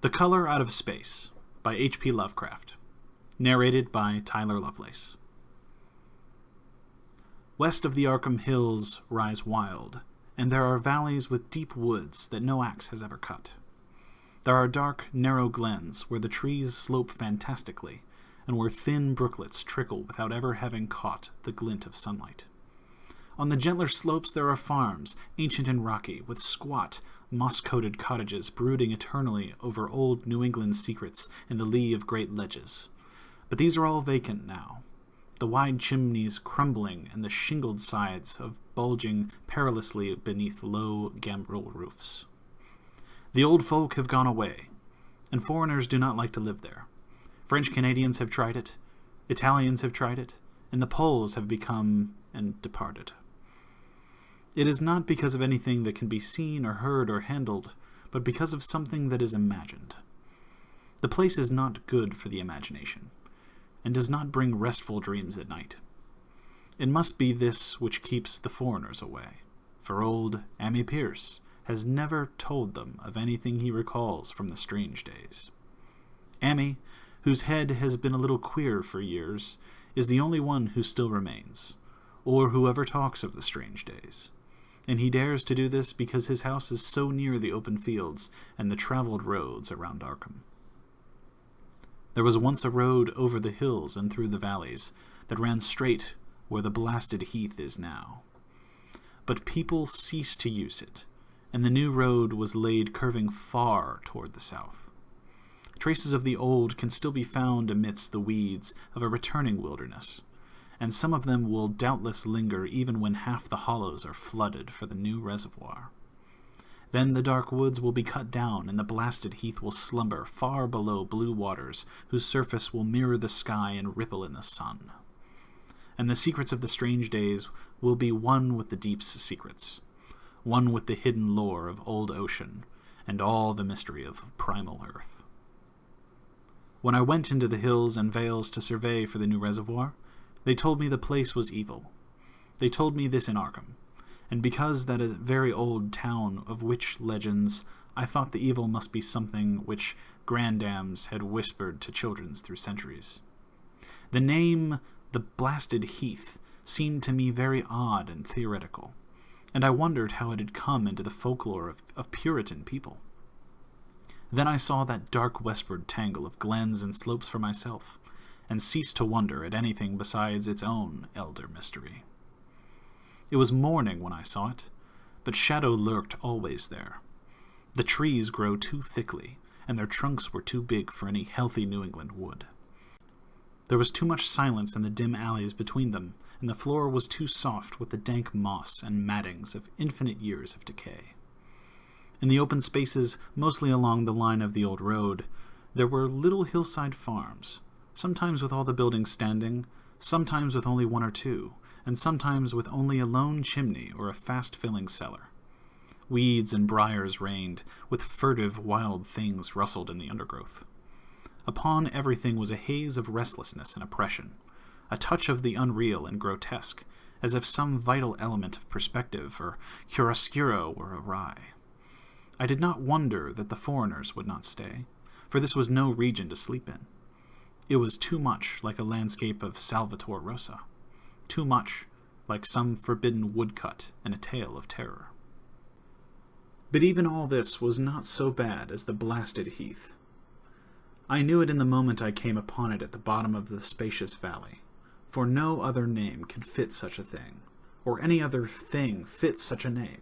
The Color Out of Space by H.P. Lovecraft. Narrated by Tyler Lovelace. West of the Arkham Hills rise wild, and there are valleys with deep woods that no axe has ever cut. There are dark, narrow glens where the trees slope fantastically, and where thin brooklets trickle without ever having caught the glint of sunlight. On the gentler slopes there are farms, ancient and rocky, with squat, moss-coated cottages brooding eternally over old New England secrets in the lee of great ledges. But these are all vacant now, the wide chimneys crumbling and the shingled sides of bulging perilously beneath low gambrel roofs. The old folk have gone away, and foreigners do not like to live there. French Canadians have tried it, Italians have tried it, and the Poles have become and departed. It is not because of anything that can be seen or heard or handled, but because of something that is imagined. The place is not good for the imagination, and does not bring restful dreams at night. It must be this which keeps the foreigners away, for old Ammi Pierce has never told them of anything he recalls from the strange days. Ammi, whose head has been a little queer for years, is the only one who still remains, or who ever talks of the strange days. And he dares to do this because his house is so near the open fields and the traveled roads around Arkham. There was once a road over the hills and through the valleys that ran straight where the blasted heath is now. But people ceased to use it, and the new road was laid curving far toward the south. Traces of the old can still be found amidst the weeds of a returning wilderness, and some of them will doubtless linger even when half the hollows are flooded for the new reservoir. Then the dark woods will be cut down, and the blasted heath will slumber far below blue waters whose surface will mirror the sky and ripple in the sun. And the secrets of the strange days will be one with the deep's secrets, one with the hidden lore of old ocean, and all the mystery of primal earth. When I went into the hills and vales to survey for the new reservoir, they told me the place was evil. They told me this in Arkham, and because that is a very old town of witch legends, I thought the evil must be something which grandams had whispered to children through centuries. The name, the blasted heath, seemed to me very odd and theoretical, and I wondered how it had come into the folklore of Puritan people. Then I saw that dark westward tangle of glens and slopes for myself, and ceased to wonder at anything besides its own elder mystery. It was morning when I saw it, but shadow lurked always there. The trees grow too thickly, and their trunks were too big for any healthy New England wood. There was too much silence in the dim alleys between them, and the floor was too soft with the dank moss and mattings of infinite years of decay. In the open spaces, mostly along the line of the old road, there were little hillside farms, sometimes with all the buildings standing, sometimes with only one or two, and sometimes with only a lone chimney or a fast-filling cellar. Weeds and briars reigned, with furtive wild things rustled in the undergrowth. Upon everything was a haze of restlessness and oppression, a touch of the unreal and grotesque, as if some vital element of perspective or chiaroscuro were awry. I did not wonder that the foreigners would not stay, for this was no region to sleep in. It was too much like a landscape of Salvator Rosa, too much like some forbidden woodcut and a tale of terror. But even all this was not so bad as the blasted heath. I knew it in the moment I came upon it at the bottom of the spacious valley, for no other name could fit such a thing, or any other thing fit such a name.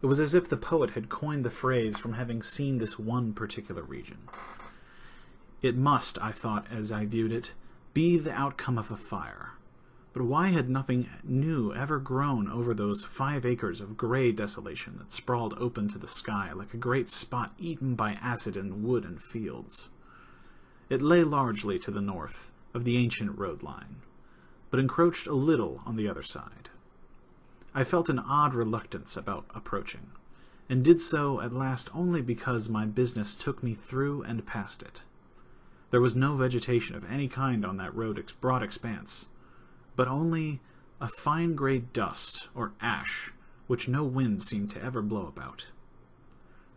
It was as if the poet had coined the phrase from having seen this one particular region. It must, I thought as I viewed it, be the outcome of a fire. But why had nothing new ever grown over those 5 acres of gray desolation that sprawled open to the sky like a great spot eaten by acid in wood and fields? It lay largely to the north of the ancient road line, but encroached a little on the other side. I felt an odd reluctance about approaching, and did so at last only because my business took me through and past it. There was no vegetation of any kind on that road's broad expanse, but only a fine gray dust or ash which no wind seemed to ever blow about.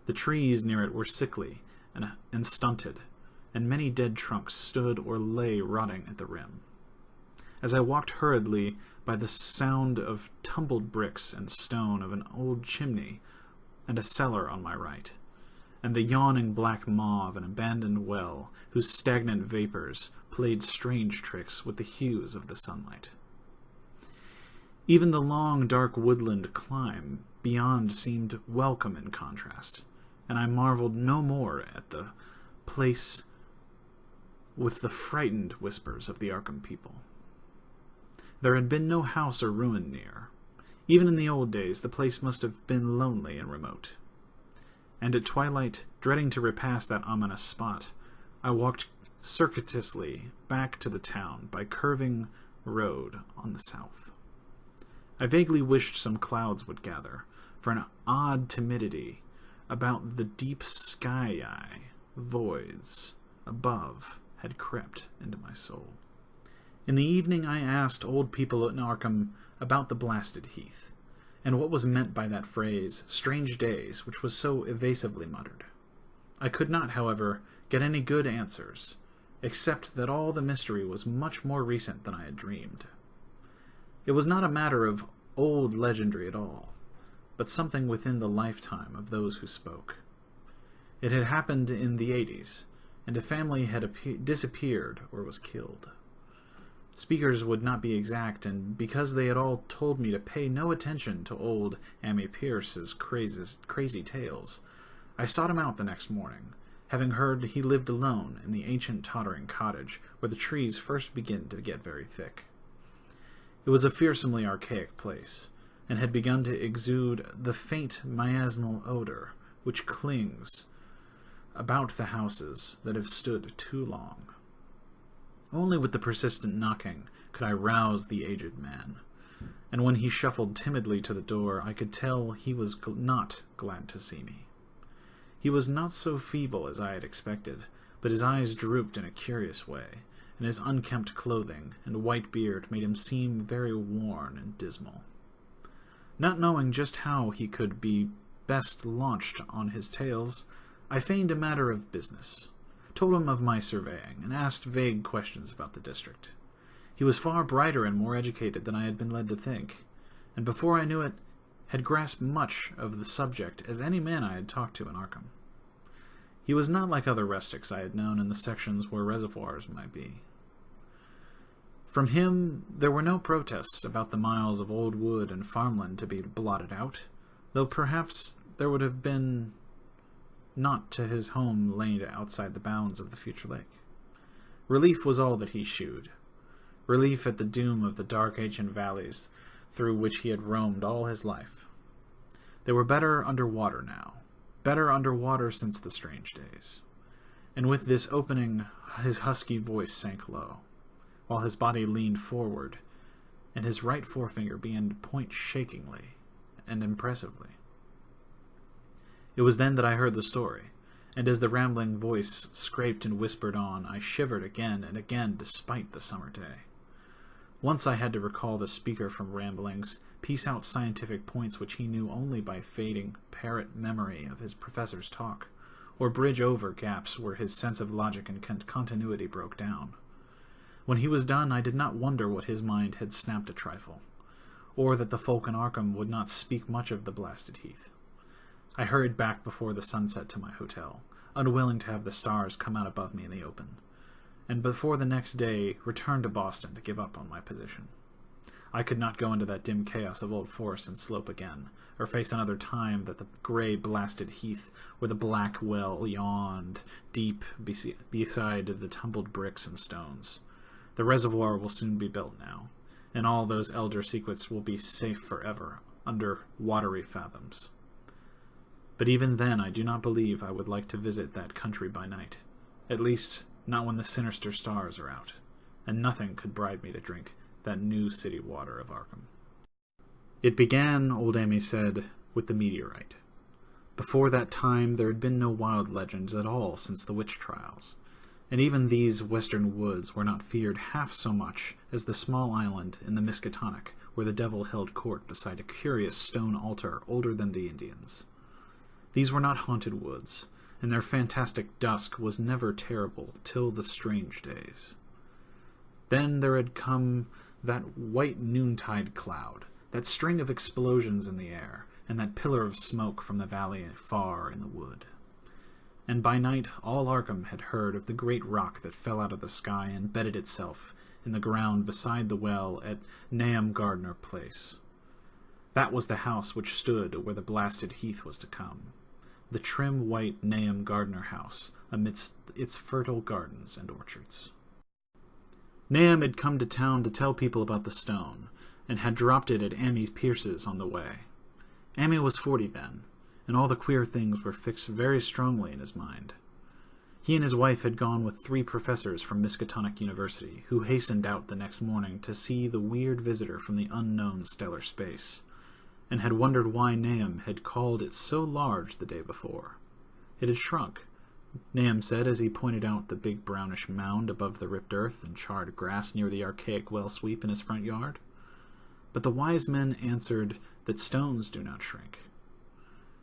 The trees near it were sickly, and stunted, and many dead trunks stood or lay rotting at the rim. As I walked hurriedly by the sound of tumbled bricks and stone of an old chimney and a cellar on my right, and the yawning black maw of an abandoned well whose stagnant vapors played strange tricks with the hues of the sunlight. Even the long, dark woodland climb beyond seemed welcome in contrast, and I marveled no more at the place with the frightened whispers of the Arkham people. There had been no house or ruin near. Even in the old days, the place must have been lonely and remote. And at twilight, dreading to repass that ominous spot, I walked circuitously back to the town by curving road on the south. I vaguely wished some clouds would gather, for an odd timidity about the deep sky-eye voids above had crept into my soul. In the evening I asked old people in Arkham about the blasted heath, and what was meant by that phrase, strange days, which was so evasively muttered. I could not, however, get any good answers, except that all the mystery was much more recent than I had dreamed. It was not a matter of old legendary at all, but something within the lifetime of those who spoke. It had happened in the 80s, and a family had disappeared or was killed. Speakers would not be exact, and because they had all told me to pay no attention to old Ammi Pierce's crazy tales, I sought him out the next morning, having heard he lived alone in the ancient tottering cottage where the trees first begin to get very thick. It was a fearsomely archaic place, and had begun to exude the faint miasmal odor which clings about the houses that have stood too long. Only with the persistent knocking could I rouse the aged man, and when he shuffled timidly to the door, I could tell he was not glad to see me. He was not so feeble as I had expected, but his eyes drooped in a curious way, and his unkempt clothing and white beard made him seem very worn and dismal. Not knowing just how he could be best launched on his tales, I feigned a matter of business, told him of my surveying, and asked vague questions about the district. He was far brighter and more educated than I had been led to think, and before I knew it, had grasped much of the subject as any man I had talked to in Arkham. He was not like other rustics I had known in the sections where reservoirs might be. From him there were no protests about the miles of old wood and farmland to be blotted out, though perhaps there would have been not to his home laid outside the bounds of the future lake. Relief was all that he shewed. Relief at the doom of the dark ancient valleys through which he had roamed all his life. They were better under water now, better under water since the strange days. And with this opening, his husky voice sank low, while his body leaned forward, and his right forefinger began to point shakingly and impressively. It was then that I heard the story, and as the rambling voice scraped and whispered on, I shivered again and again despite the summer day. Once I had to recall the speaker from ramblings, piece out scientific points which he knew only by fading parrot memory of his professor's talk, or bridge over gaps where his sense of logic and continuity broke down. When he was done, I did not wonder what his mind had snapped a trifle, or that the folk in Arkham would not speak much of the blasted heath. I hurried back before the sunset to my hotel, unwilling to have the stars come out above me in the open, and before the next day returned to Boston to give up on my position. I could not go into that dim chaos of Old Forest and Slope again, or face another time that the gray blasted heath where the black well yawned deep beside the tumbled bricks and stones. The reservoir will soon be built now, and all those elder secrets will be safe forever under watery fathoms. But even then I do not believe I would like to visit that country by night, at least not when the sinister stars are out, and nothing could bribe me to drink that new city water of Arkham. It began, old Amy said, with the meteorite. Before that time there had been no wild legends at all since the witch trials, and even these western woods were not feared half so much as the small island in the Miskatonic where the devil held court beside a curious stone altar older than the Indians. These were not haunted woods, and their fantastic dusk was never terrible till the strange days. Then there had come that white noontide cloud, that string of explosions in the air, and that pillar of smoke from the valley far in the wood. And by night all Arkham had heard of the great rock that fell out of the sky and bedded itself in the ground beside the well at Nahum Gardner Place. That was the house which stood where the blasted heath was to come, the trim white Nahum Gardner house amidst its fertile gardens and orchards. Nahum had come to town to tell people about the stone, and had dropped it at Ammi Pierce's on the way. Ammi was 40 then, and all the queer things were fixed very strongly in his mind. He and his wife had gone with 3 professors from Miskatonic University, who hastened out the next morning to see the weird visitor from the unknown stellar space, and had wondered why Nahum had called it so large the day before. It had shrunk, Nahum said as he pointed out the big brownish mound above the ripped earth and charred grass near the archaic well sweep in his front yard. But the wise men answered that stones do not shrink.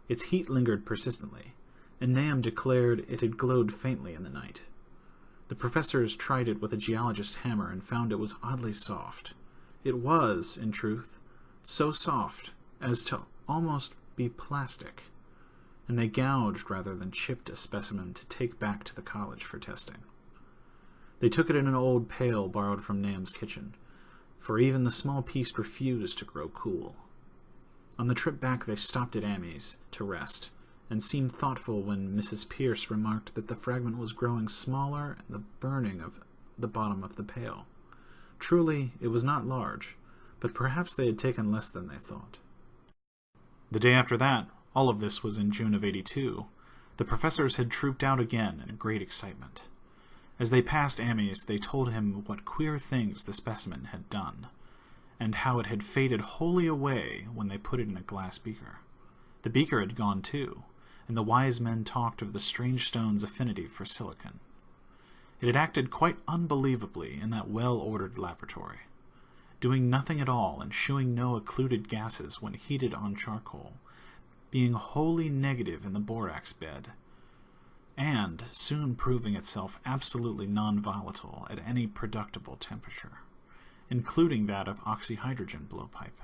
Its heat lingered persistently, and Nahum declared it had glowed faintly in the night. The professors tried it with a geologist's hammer and found it was oddly soft. It was, in truth, so soft as to almost be plastic, and they gouged rather than chipped a specimen to take back to the college for testing. They took it in an old pail borrowed from Nahum's kitchen, for even the small piece refused to grow cool. On the trip back they stopped at Ammi's to rest, and seemed thoughtful when Mrs. Pierce remarked that the fragment was growing smaller and the burning of the bottom of the pail. Truly, it was not large, but perhaps they had taken less than they thought. The day after that, all of this was in June of '82, the professors had trooped out again in great excitement. As they passed Ammi's, they told him what queer things the specimen had done, and how it had faded wholly away when they put it in a glass beaker. The beaker had gone too, and the wise men talked of the strange stone's affinity for silicon. It had acted quite unbelievably in that well-ordered laboratory, doing nothing at all and shewing no occluded gases when heated on charcoal, being wholly negative in the borax bed, and soon proving itself absolutely non-volatile at any productible temperature, including that of oxyhydrogen blowpipe.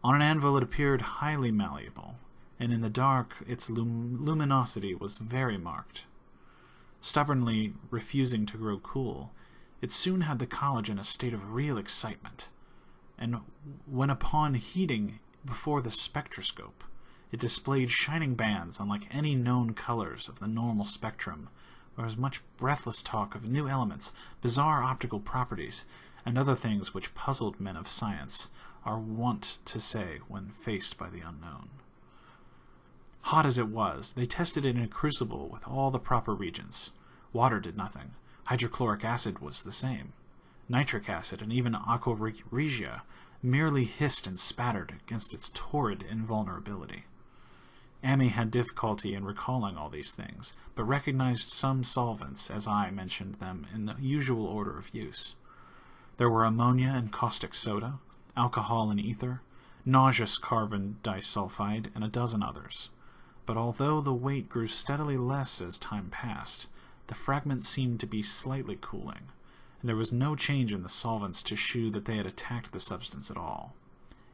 On an anvil it appeared highly malleable, and in the dark its luminosity was very marked. Stubbornly refusing to grow cool, it soon had the college in a state of real excitement, and when upon heating before the spectroscope, it displayed shining bands unlike any known colors of the normal spectrum. There was much breathless talk of new elements, bizarre optical properties, and other things which puzzled men of science are wont to say when faced by the unknown. Hot as it was, they tested it in a crucible with all the proper reagents. Water did nothing. Hydrochloric acid was the same. Nitric acid and even aqua regia merely hissed and spattered against its torrid invulnerability. Ammi had difficulty in recalling all these things, but recognized some solvents as I mentioned them in the usual order of use. There were ammonia and caustic soda, alcohol and ether, nauseous carbon disulfide, and a dozen others. But although the weight grew steadily less as time passed, the fragment seemed to be slightly cooling, and there was no change in the solvents to shew that they had attacked the substance at all.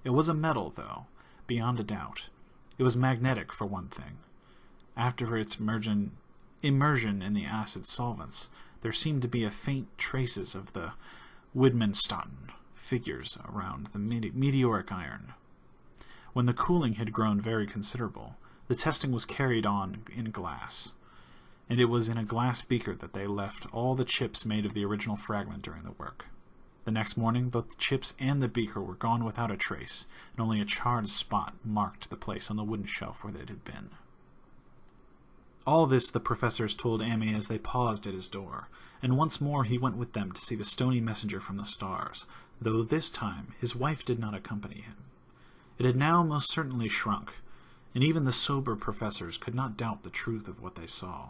It was a metal, though, beyond a doubt. It was magnetic, for one thing. After its immersion in the acid solvents, there seemed to be a faint traces of the Widmanstätten figures around the meteoric iron. When the cooling had grown very considerable, the testing was carried on in glass, and it was in a glass beaker that they left all the chips made of the original fragment during the work. The next morning, both the chips and the beaker were gone without a trace, and only a charred spot marked the place on the wooden shelf where they had been. All this the professors told Ammi as they paused at his door, and once more he went with them to see the stony messenger from the stars, though this time his wife did not accompany him. It had now most certainly shrunk, and even the sober professors could not doubt the truth of what they saw.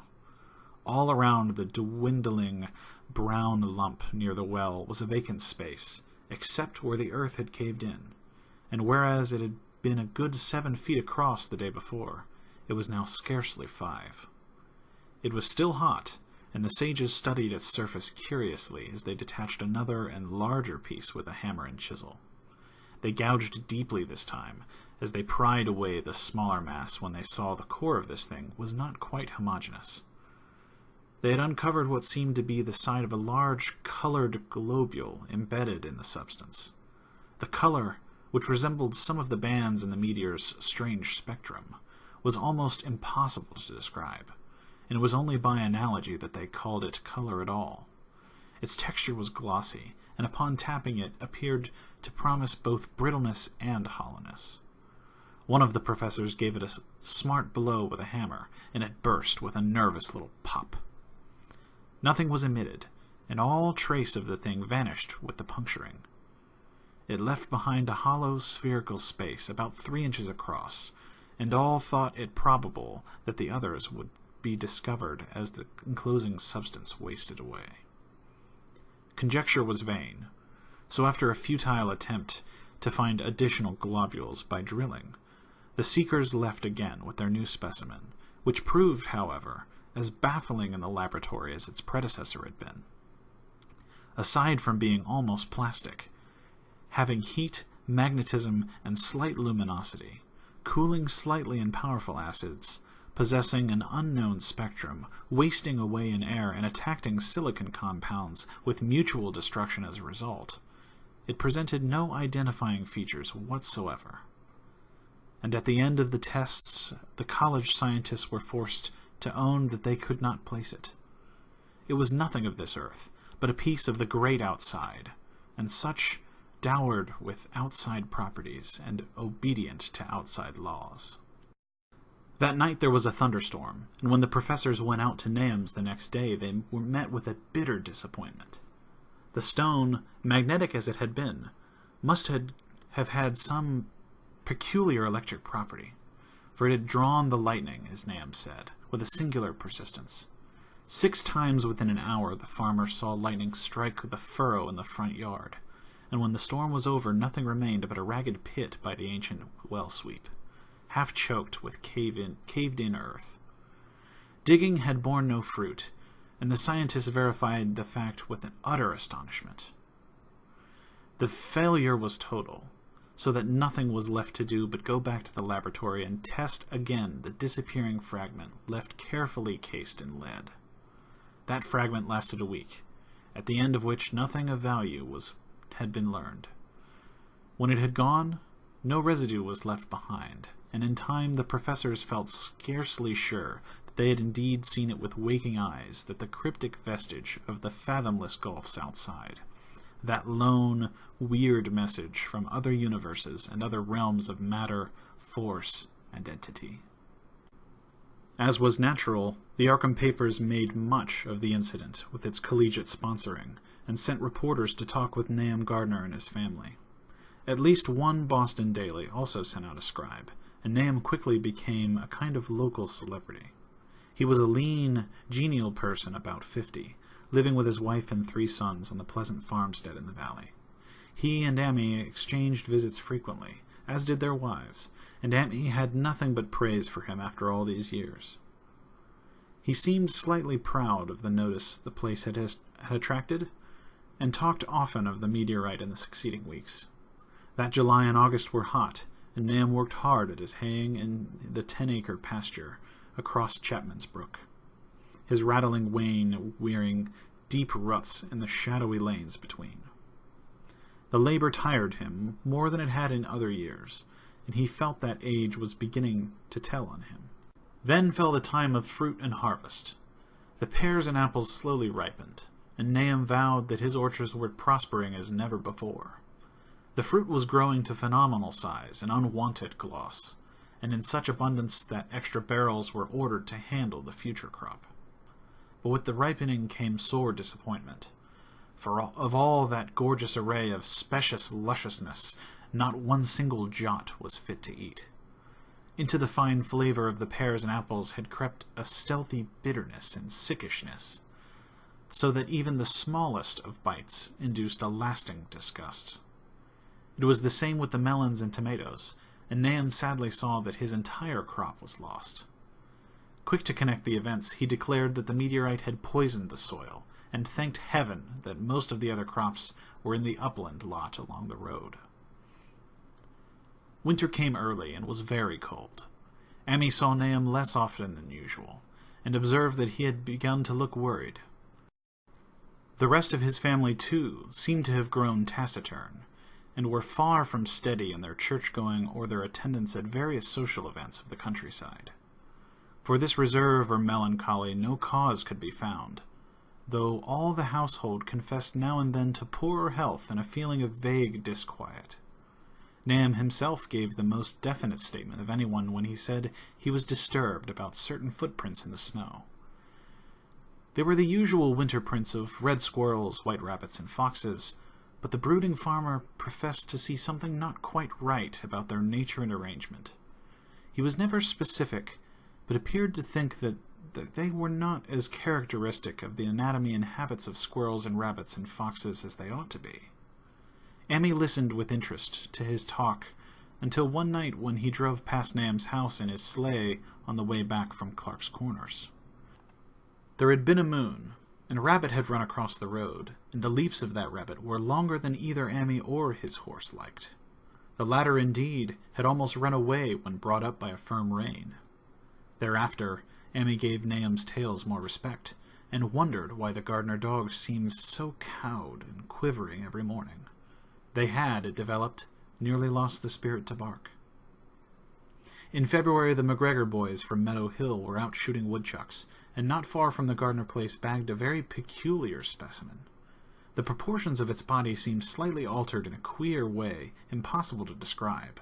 All around the dwindling brown lump near the well was a vacant space, except where the earth had caved in, and whereas it had been a good 7 feet across the day before, It was now scarcely 5. It was still hot, and the sages studied its surface curiously as they detached another and larger piece with a hammer and chisel. They gouged deeply this time, as they pried away the smaller mass when they saw the core of this thing was not quite homogeneous. They had uncovered what seemed to be the side of a large colored globule embedded in the substance. The color, which resembled some of the bands in the meteor's strange spectrum, was almost impossible to describe, and it was only by analogy that they called it color at all. Its texture was glossy, and upon tapping it appeared to promise both brittleness and hollowness. One of the professors gave it a smart blow with a hammer, and it burst with a nervous little pop. Nothing was emitted, and all trace of the thing vanished with the puncturing. It left behind a hollow spherical space about 3 inches across, and all thought it probable that the others would be discovered as the enclosing substance wasted away. Conjecture was vain, so after a futile attempt to find additional globules by drilling, the seekers left again with their new specimen, which proved, however, as baffling in the laboratory as its predecessor had been. Aside from being almost plastic, having heat, magnetism, and slight luminosity, cooling slightly in powerful acids, possessing an unknown spectrum, wasting away in air and attacking silicon compounds with mutual destruction as a result, it presented no identifying features whatsoever. And at the end of the tests, the college scientists were forced to own that they could not place it. It was nothing of this earth, but a piece of the great outside, and such dowered with outside properties and obedient to outside laws. That night there was a thunderstorm, and when the professors went out to Nahum's the next day, they were met with a bitter disappointment. The stone, magnetic as it had been, must have had some peculiar electric property, for it had drawn the lightning, as Nahum said, with a singular persistence. 6 times within an hour the farmer saw lightning strike the furrow in the front yard, and when the storm was over nothing remained but a ragged pit by the ancient well-sweep, half choked with caved-in earth. Digging had borne no fruit, and the scientists verified the fact with an utter astonishment. The failure was total, so that nothing was left to do but go back to the laboratory and test again the disappearing fragment left carefully cased in lead. That fragment lasted a week, at the end of which nothing of value had been learned. When it had gone, no residue was left behind, and in time the professors felt scarcely sure that they had indeed seen it with waking eyes, that the cryptic vestige of the fathomless gulfs outside, that lone, weird message from other universes and other realms of matter, force, and entity. As was natural, the Arkham papers made much of the incident with its collegiate sponsoring, and sent reporters to talk with Nahum Gardner and his family. At least one Boston daily also sent out a scribe, and Nahum quickly became a kind of local celebrity. He was a lean, genial person about 50, living with his wife and 3 sons on the pleasant farmstead in the valley. He and Amy exchanged visits frequently, as did their wives, and Amy had nothing but praise for him after all these years. He seemed slightly proud of the notice the place had attracted, and talked often of the meteorite in the succeeding weeks. That July and August were hot, and Nahum worked hard at his haying in the 10-acre pasture across Chapman's Brook, his rattling wain wearing deep ruts in the shadowy lanes between. The labor tired him more than it had in other years, and he felt that age was beginning to tell on him. Then fell the time of fruit and harvest. The pears and apples slowly ripened, and Nahum vowed that his orchards were prospering as never before. The fruit was growing to phenomenal size and unwonted gloss, and in such abundance that extra barrels were ordered to handle the future crop. But with the ripening came sore disappointment, for of all that gorgeous array of specious lusciousness, not one single jot was fit to eat. Into the fine flavor of the pears and apples had crept a stealthy bitterness and sickishness, so that even the smallest of bites induced a lasting disgust. It was the same with the melons and tomatoes, and Nahum sadly saw that his entire crop was lost. Quick to connect the events, he declared that the meteorite had poisoned the soil, and thanked heaven that most of the other crops were in the upland lot along the road. Winter came early and was very cold. Amy saw Nahum less often than usual, and observed that he had begun to look worried. The rest of his family, too, seemed to have grown taciturn, and were far from steady in their church-going or their attendance at various social events of the countryside. For this reserve or melancholy no cause could be found, though all the household confessed now and then to poorer health and a feeling of vague disquiet. Nahum himself gave the most definite statement of anyone when he said he was disturbed about certain footprints in the snow. They were the usual winter prints of red squirrels, white rabbits, and foxes, but the brooding farmer professed to see something not quite right about their nature and arrangement. He was never specific, but appeared to think that they were not as characteristic of the anatomy and habits of squirrels and rabbits and foxes as they ought to be. Amy listened with interest to his talk until one night when he drove past Nahum's house in his sleigh on the way back from Clark's Corners. There had been a moon, and a rabbit had run across the road, and the leaps of that rabbit were longer than either Amy or his horse liked. The latter, indeed, had almost run away when brought up by a firm rein. Thereafter, Amy gave Nahum's tales more respect, and wondered why the gardener dogs seemed so cowed and quivering every morning. They had, it developed, nearly lost the spirit to bark. In February, the McGregor boys from Meadow Hill were out shooting woodchucks, and not far from the Gardner place bagged a very peculiar specimen. The proportions of its body seemed slightly altered in a queer way, impossible to describe,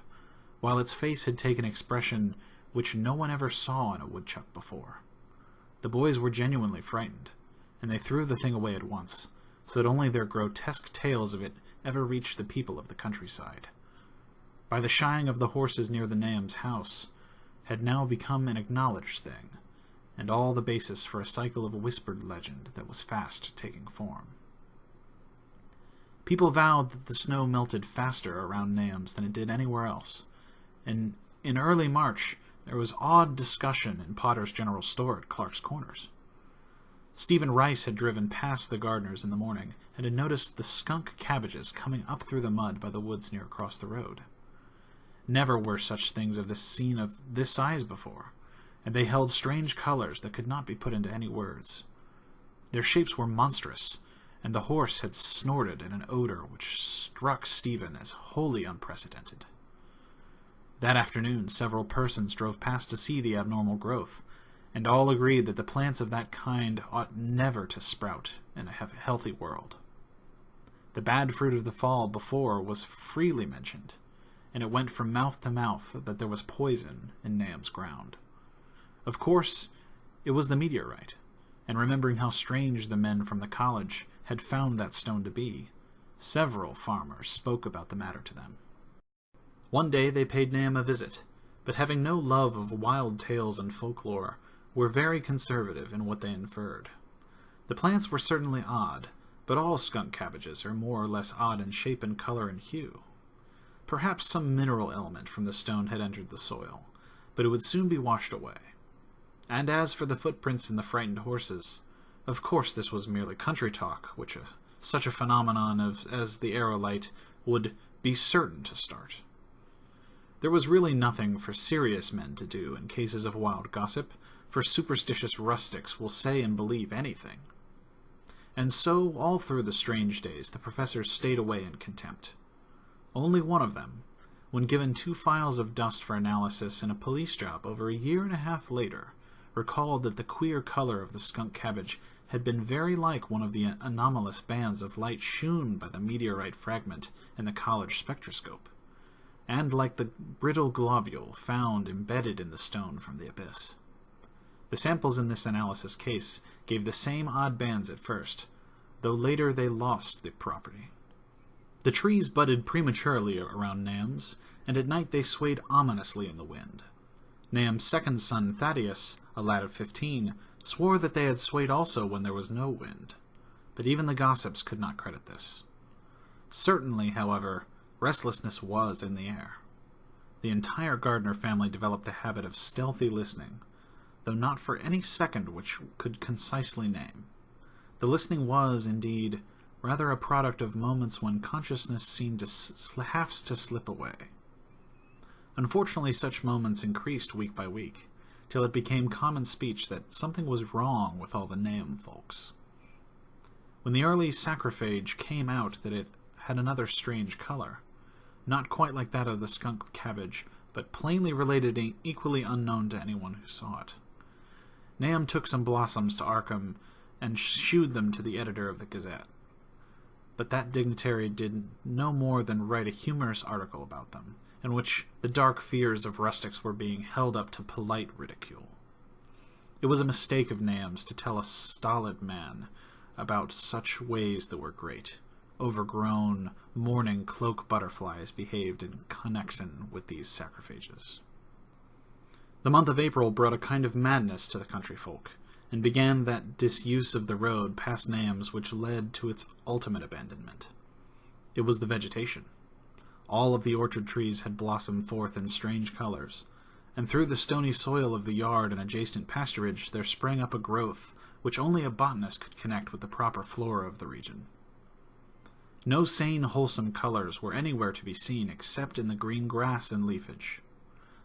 while its face had taken expression which no one ever saw in a woodchuck before. The boys were genuinely frightened, and they threw the thing away at once, so that only their grotesque tales of it ever reached the people of the countryside. By the shying of the horses near the Nahum's house had now become an acknowledged thing, and all the basis for a cycle of whispered legend that was fast taking form. People vowed that the snow melted faster around Nahum's than it did anywhere else, and in early March there was odd discussion in Potter's General Store at Clark's Corners. Stephen Rice had driven past the gardeners in the morning and had noticed the skunk cabbages coming up through the mud by the woods near across the road. Never were such things of this scene of this size before, and they held strange colors that could not be put into any words. Their shapes were monstrous, and the horse had snorted in an odor which struck Stephen as wholly unprecedented. That afternoon, several persons drove past to see the abnormal growth, and all agreed that the plants of that kind ought never to sprout in a healthy world. The bad fruit of the fall before was freely mentioned, and it went from mouth to mouth that there was poison in Nahum's ground. Of course, it was the meteorite, and remembering how strange the men from the college had found that stone to be, several farmers spoke about the matter to them. One day they paid Nahum a visit, but having no love of wild tales and folklore, were very conservative in what they inferred. The plants were certainly odd, but all skunk cabbages are more or less odd in shape and color and hue. Perhaps some mineral element from the stone had entered the soil, but it would soon be washed away. And as for the footprints in the frightened horses, of course this was merely country talk, which such a phenomenon as the aerolite would be certain to start. There was really nothing for serious men to do in cases of wild gossip, for superstitious rustics will say and believe anything. And so, all through the strange days, the professors stayed away in contempt. Only one of them, when given 2 files of dust for analysis in a police job over a year and a half later, recalled that the queer color of the skunk cabbage had been very like one of the anomalous bands of light shewn by the meteorite fragment in the college spectroscope, and like the brittle globule found embedded in the stone from the abyss. The samples in this analysis case gave the same odd bands at first, though later they lost the property. The trees budded prematurely around Nahum's, and at night they swayed ominously in the wind. Nahum's second son, Thaddeus, a lad of 15, swore that they had swayed also when there was no wind, but even the gossips could not credit this. Certainly, however, restlessness was in the air. The entire Gardner family developed the habit of stealthy listening, though not for any second which could concisely name. The listening was, indeed, rather a product of moments when consciousness seemed to have to slip away. Unfortunately, such moments increased week by week, till it became common speech that something was wrong with all the Nahum folks. When the early sacriphage came out that it had another strange color, not quite like that of the skunk cabbage, but plainly related and equally unknown to anyone who saw it. Nahum took some blossoms to Arkham and shewed them to the editor of the Gazette. But that dignitary did no more than write a humorous article about them, in which the dark fears of rustics were being held up to polite ridicule. It was a mistake of Nahum's to tell a stolid man about such ways that were great. Overgrown, mourning cloak butterflies behaved in connection with these sacrifices. The month of April brought a kind of madness to the country folk, and began that disuse of the road past Nahum's which led to its ultimate abandonment. It was the vegetation. All of the orchard trees had blossomed forth in strange colors, and through the stony soil of the yard and adjacent pasturage there sprang up a growth which only a botanist could connect with the proper flora of the region. No sane, wholesome colors were anywhere to be seen except in the green grass and leafage,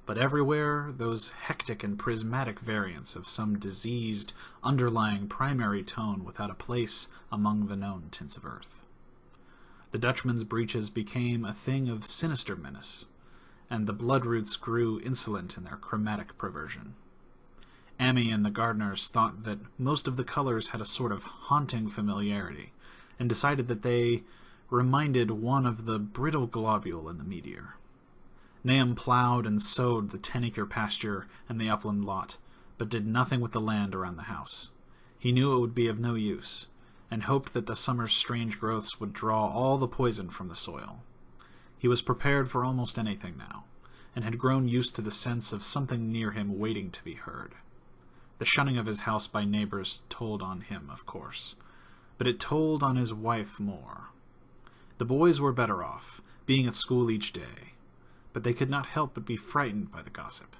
but everywhere those hectic and prismatic variants of some diseased, underlying primary tone without a place among the known tints of earth. The Dutchman's breeches became a thing of sinister menace, and the bloodroots grew insolent in their chromatic perversion. Amy and the gardeners thought that most of the colors had a sort of haunting familiarity, and decided that they reminded one of the brittle globule in the meteor. Nahum plowed and sowed the 10-acre pasture and the upland lot, but did nothing with the land around the house. He knew it would be of no use, and hoped that the summer's strange growths would draw all the poison from the soil. He was prepared for almost anything now, and had grown used to the sense of something near him waiting to be heard. The shunning of his house by neighbors told on him, of course, but it told on his wife more. The boys were better off, being at school each day, but they could not help but be frightened by the gossip.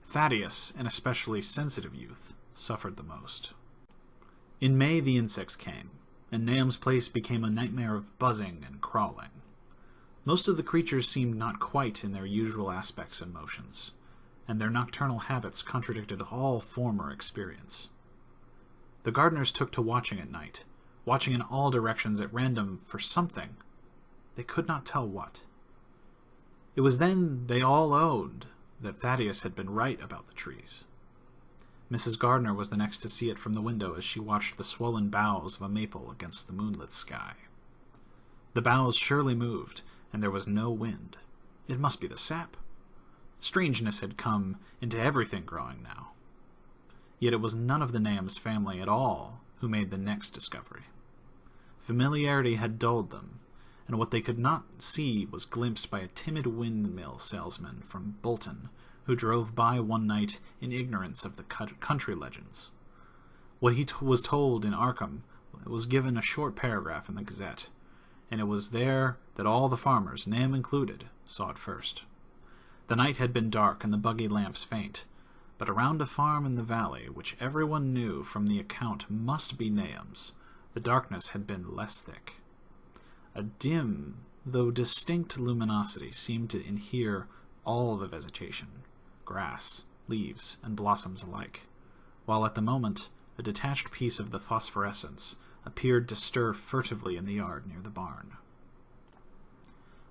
Thaddeus, an especially sensitive youth, suffered the most. In May the insects came, and Nahum's place became a nightmare of buzzing and crawling. Most of the creatures seemed not quite in their usual aspects and motions, and their nocturnal habits contradicted all former experience. The gardeners took to watching at night, watching in all directions at random for something. They could not tell what. It was then they all owned that Thaddeus had been right about the trees. Mrs. Gardner was the next to see it from the window as she watched the swollen boughs of a maple against the moonlit sky. The boughs surely moved, and there was no wind. It must be the sap. Strangeness had come into everything growing now. Yet it was none of the Nahum's family at all who made the next discovery. Familiarity had dulled them, and what they could not see was glimpsed by a timid windmill salesman from Bolton, who drove by one night in ignorance of the country legends. What he was told in Arkham was given a short paragraph in the Gazette, and it was there that all the farmers, Nahum included, saw it first. The night had been dark and the buggy lamps faint, but around a farm in the valley, which everyone knew from the account must be Nahum's, the darkness had been less thick. A dim, though distinct luminosity seemed to inhere all the vegetation, grass, leaves, and blossoms alike, while at the moment a detached piece of the phosphorescence appeared to stir furtively in the yard near the barn.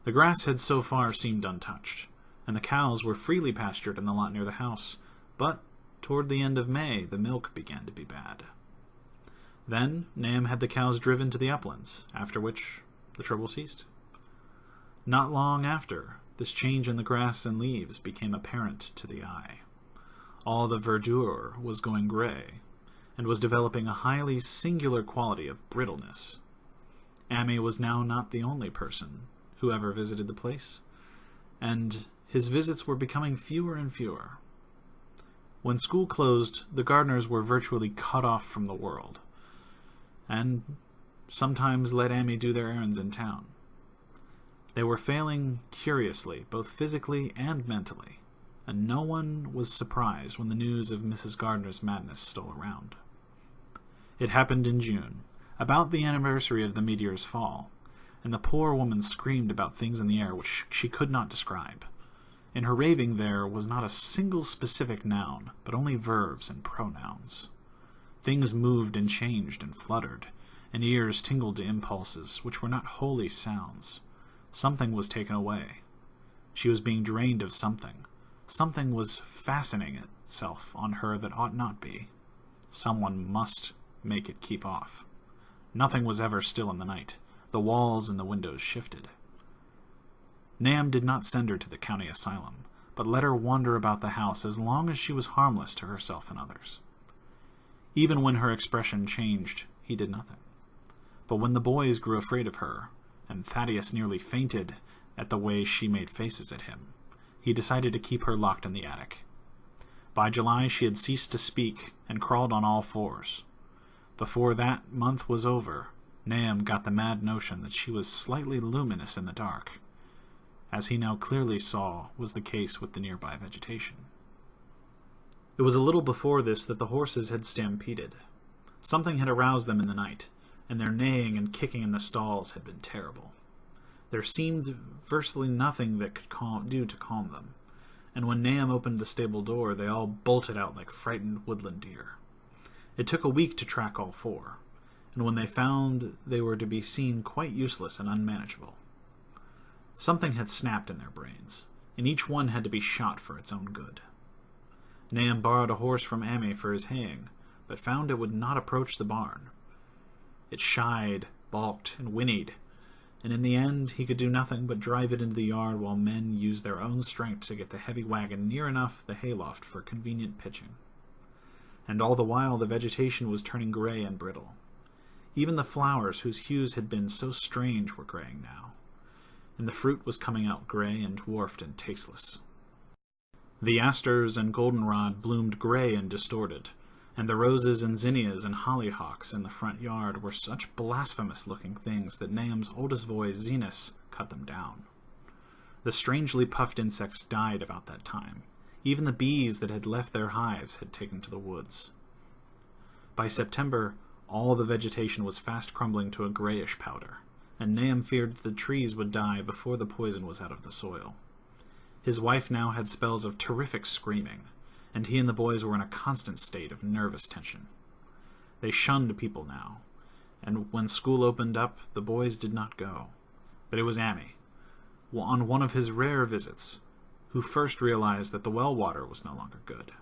The grass had so far seemed untouched, and the cows were freely pastured in the lot near the house, but toward the end of May the milk began to be bad. Then Nahum had the cows driven to the uplands, after which the trouble ceased. Not long after, this change in the grass and leaves became apparent to the eye. All the verdure was going gray, and was developing a highly singular quality of brittleness. Amy was now not the only person who ever visited the place, and his visits were becoming fewer and fewer. When school closed, the gardeners were virtually cut off from the world, and sometimes let Amy do their errands in town. They were failing curiously, both physically and mentally, and no one was surprised when the news of Mrs. Gardner's madness stole around. It happened in June, about the anniversary of the meteor's fall, and the poor woman screamed about things in the air which she could not describe. In her raving there was not a single specific noun, but only verbs and pronouns. Things moved and changed and fluttered, and ears tingled to impulses which were not wholly sounds. Something was taken away. She was being drained of something. Something was fastening itself on her that ought not be. Someone must make it keep off. Nothing was ever still in the night. The walls and the windows shifted. Nam did not send her to the county asylum, but let her wander about the house as long as she was harmless to herself and others. Even when her expression changed, he did nothing. But when the boys grew afraid of her, and Thaddeus nearly fainted at the way she made faces at him, he decided to keep her locked in the attic. By July she had ceased to speak and crawled on all fours. Before that month was over, Nam got the mad notion that she was slightly luminous in the dark, as he now clearly saw was the case with the nearby vegetation. It was a little before this that the horses had stampeded. Something had aroused them in the night, and their neighing and kicking in the stalls had been terrible. There seemed virtually nothing that could do to calm them, and when Nam opened the stable door, they all bolted out like frightened woodland deer. It took a week to track all four, and when they found they were to be seen quite useless and unmanageable. Something had snapped in their brains, and each one had to be shot for its own good. Nam borrowed a horse from Amy for his haying, but found it would not approach the barn. It shied, balked, and whinnied, and in the end he could do nothing but drive it into the yard while men used their own strength to get the heavy wagon near enough the hayloft for convenient pitching. And all the while the vegetation was turning gray and brittle. Even the flowers whose hues had been so strange were graying now, and the fruit was coming out gray and dwarfed and tasteless. The asters and goldenrod bloomed gray and distorted, and the roses and zinnias and hollyhocks in the front yard were such blasphemous-looking things that Nam's oldest boy, Zenas, cut them down. The strangely puffed insects died about that time. Even the bees that had left their hives had taken to the woods. By September, all the vegetation was fast crumbling to a grayish powder, and Nam feared that the trees would die before the poison was out of the soil. His wife now had spells of terrific screaming, and he and the boys were in a constant state of nervous tension. They shunned people now, and when school opened up, the boys did not go. But it was Amy, on one of his rare visits, who first realized that the well water was no longer good.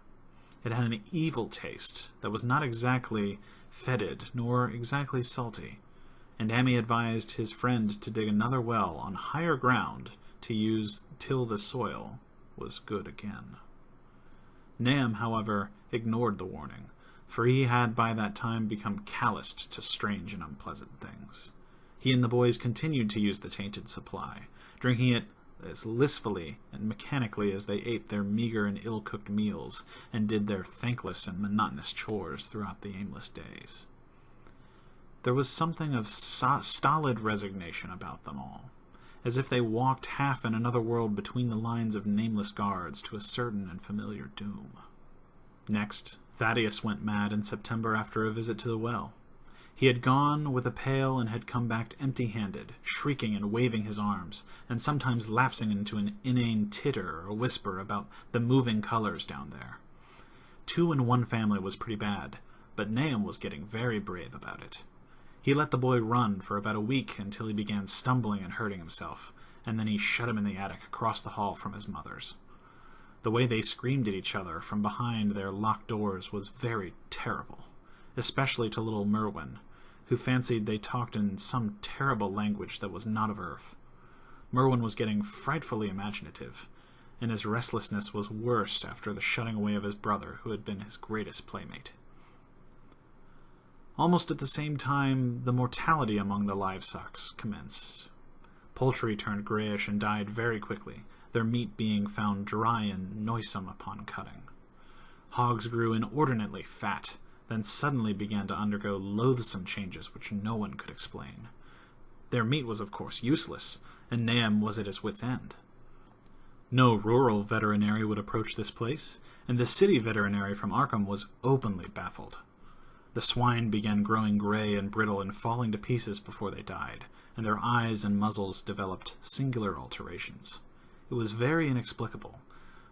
It had an evil taste that was not exactly fetid nor exactly salty, and Amy advised his friend to dig another well on higher ground to use till the soil was good again. Nam, however, ignored the warning, for he had by that time become calloused to strange and unpleasant things. He and the boys continued to use the tainted supply, drinking it as listfully and mechanically as they ate their meager and ill-cooked meals and did their thankless and monotonous chores throughout the aimless days. There was something of stolid resignation about them all, as if they walked half in another world between the lines of nameless guards to a certain and familiar doom. Next, Thaddeus went mad in September after a visit to the well. He had gone with a pail and had come back empty-handed, shrieking and waving his arms, and sometimes lapsing into an inane titter or whisper about the moving colors down there. 2 in one family was pretty bad, but Nahum was getting very brave about it. He let the boy run for about a week until he began stumbling and hurting himself, and then he shut him in the attic across the hall from his mother's. The way they screamed at each other from behind their locked doors was very terrible, especially to little Merwin, who fancied they talked in some terrible language that was not of earth. Merwin was getting frightfully imaginative, and his restlessness was worst after the shutting away of his brother, who had been his greatest playmate. Almost at the same time, the mortality among the livestock commenced. Poultry turned grayish and died very quickly, their meat being found dry and noisome upon cutting. Hogs grew inordinately fat, then suddenly began to undergo loathsome changes which no one could explain. Their meat was of course useless, and Nahum was at his wit's end. No rural veterinary would approach this place, and the city veterinary from Arkham was openly baffled. The swine began growing gray and brittle and falling to pieces before they died, and their eyes and muzzles developed singular alterations. It was very inexplicable,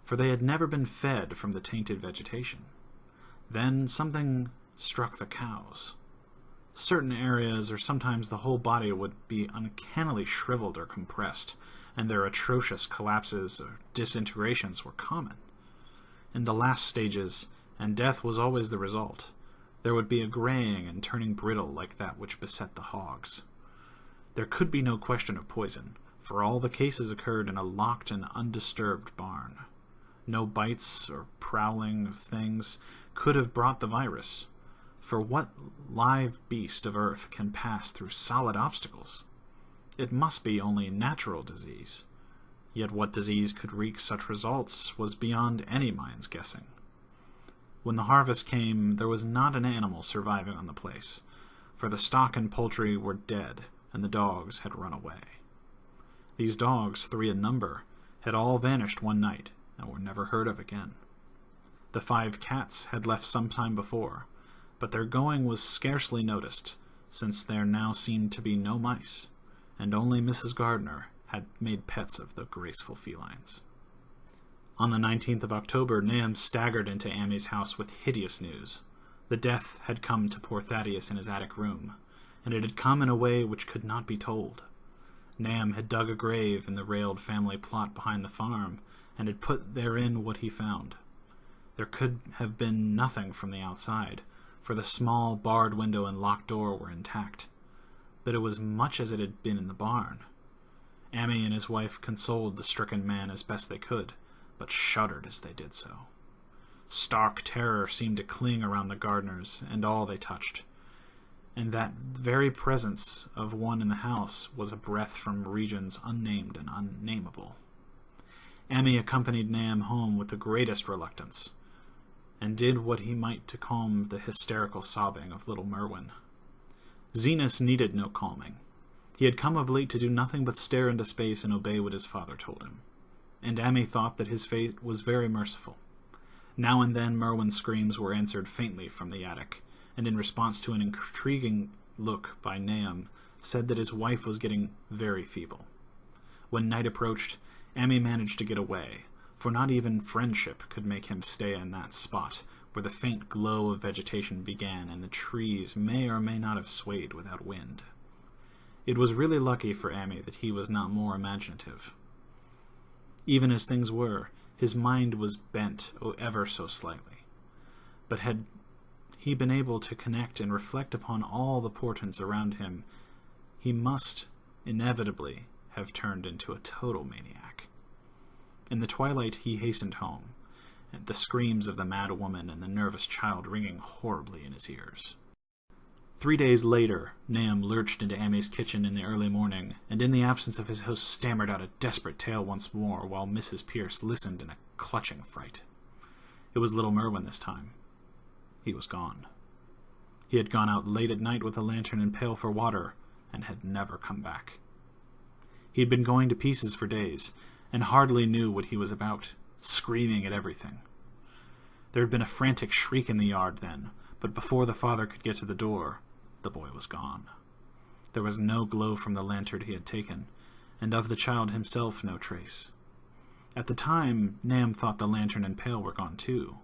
for they had never been fed from the tainted vegetation. Then something struck the cows. Certain areas, or sometimes the whole body, would be uncannily shriveled or compressed, and their atrocious collapses or disintegrations were common. In the last stages, and death was always the result, there would be a graying and turning brittle like that which beset the hogs. There could be no question of poison, for all the cases occurred in a locked and undisturbed barn. No bites or prowling of things could have brought the virus, for what live beast of earth can pass through solid obstacles? It must be only natural disease. Yet what disease could wreak such results was beyond any mind's guessing. When the harvest came, there was not an animal surviving on the place, for the stock and poultry were dead, and the dogs had run away. These dogs, 3 in number, had all vanished one night, and were never heard of again. The 5 cats had left some time before, but their going was scarcely noticed, since there now seemed to be no mice, and only Mrs. Gardner had made pets of the graceful felines. On the 19th of October, Nahum staggered into Amy's house with hideous news. The death had come to poor Thaddeus in his attic room, and it had come in a way which could not be told. Nahum had dug a grave in the railed family plot behind the farm, and had put therein what he found. There could have been nothing from the outside, for the small barred window and locked door were intact. But it was much as it had been in the barn. Amy and his wife consoled the stricken man as best they could, but shuddered as they did so. Stark terror seemed to cling around the Gardners and all they touched, and that very presence of one in the house was a breath from regions unnamed and unnameable. Amy accompanied Nahum home with the greatest reluctance, and did what he might to calm the hysterical sobbing of little Merwin. Zenas needed no calming. He had come of late to do nothing but stare into space and obey what his father told him, and Amy thought that his fate was very merciful. Now and then Merwin's screams were answered faintly from the attic, and in response to an intriguing look by Nahum, said that his wife was getting very feeble. When night approached, Amy managed to get away, for not even friendship could make him stay in that spot where the faint glow of vegetation began and the trees may or may not have swayed without wind. It was really lucky for Amy that he was not more imaginative. Even as things were, his mind was bent ever so slightly. But had he been able to connect and reflect upon all the portents around him, he must inevitably have turned into a total maniac. In the twilight he hastened home, and the screams of the mad woman and the nervous child ringing horribly in his ears. 3 days later, Nahum lurched into Amy's kitchen in the early morning, and in the absence of his host stammered out a desperate tale once more, while Mrs. Pierce listened in a clutching fright. It was little Merwin this time. He was gone. He had gone out late at night with a lantern and pail for water, and had never come back. He had been going to pieces for days, and hardly knew what he was about, screaming at everything. There had been a frantic shriek in the yard then, but before the father could get to the door, the boy was gone. There was no glow from the lantern he had taken, and of the child himself no trace. At the time, Nahum thought the lantern and pail were gone too,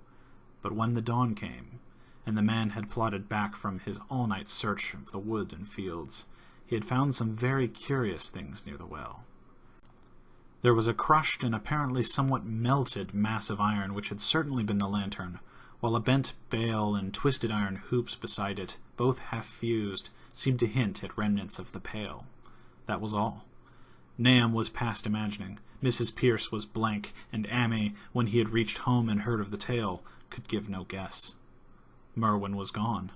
but when the dawn came, and the man had plodded back from his all-night search of the wood and fields, he had found some very curious things near the well. There was a crushed and apparently somewhat melted mass of iron which had certainly been the lantern, while a bent bale and twisted iron hoops beside it, both half-fused, seemed to hint at remnants of the pail. That was all. Nahum was past imagining, Mrs. Pierce was blank, and Amy, when he had reached home and heard of the tale, could give no guess. Merwin was gone,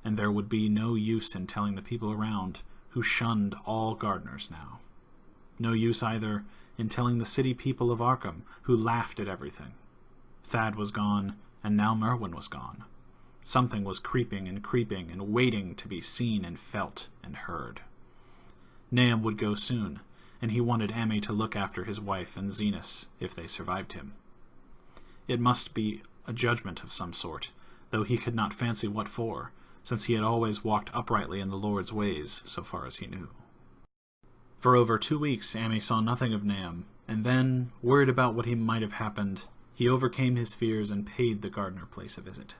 and there would be no use in telling the people around, who shunned all gardeners now. No use either in telling the city people of Arkham, who laughed at everything. Thad was gone, and now Merwin was gone. Something was creeping and waiting to be seen and felt and heard. Nahum would go soon, and he wanted Amy to look after his wife and Zenas if they survived him. It must be a judgment of some sort, though he could not fancy what for, since he had always walked uprightly in the Lord's ways, so far as he knew. For over 2 weeks Amy saw nothing of Nahum, and then, worried about what might have happened, he overcame his fears and paid the gardener place a visit.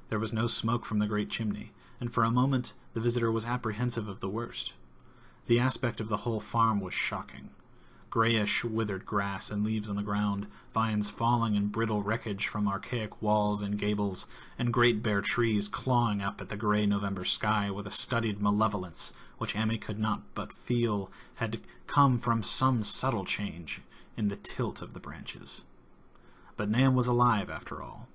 There was no smoke from the great chimney, and for a moment the visitor was apprehensive of the worst. The aspect of the whole farm was shocking. Grayish, withered grass and leaves on the ground, vines falling in brittle wreckage from archaic walls and gables, and great bare trees clawing up at the gray November sky with a studied malevolence which Amy could not but feel had come from some subtle change in the tilt of the branches. But Nahum was alive, after all.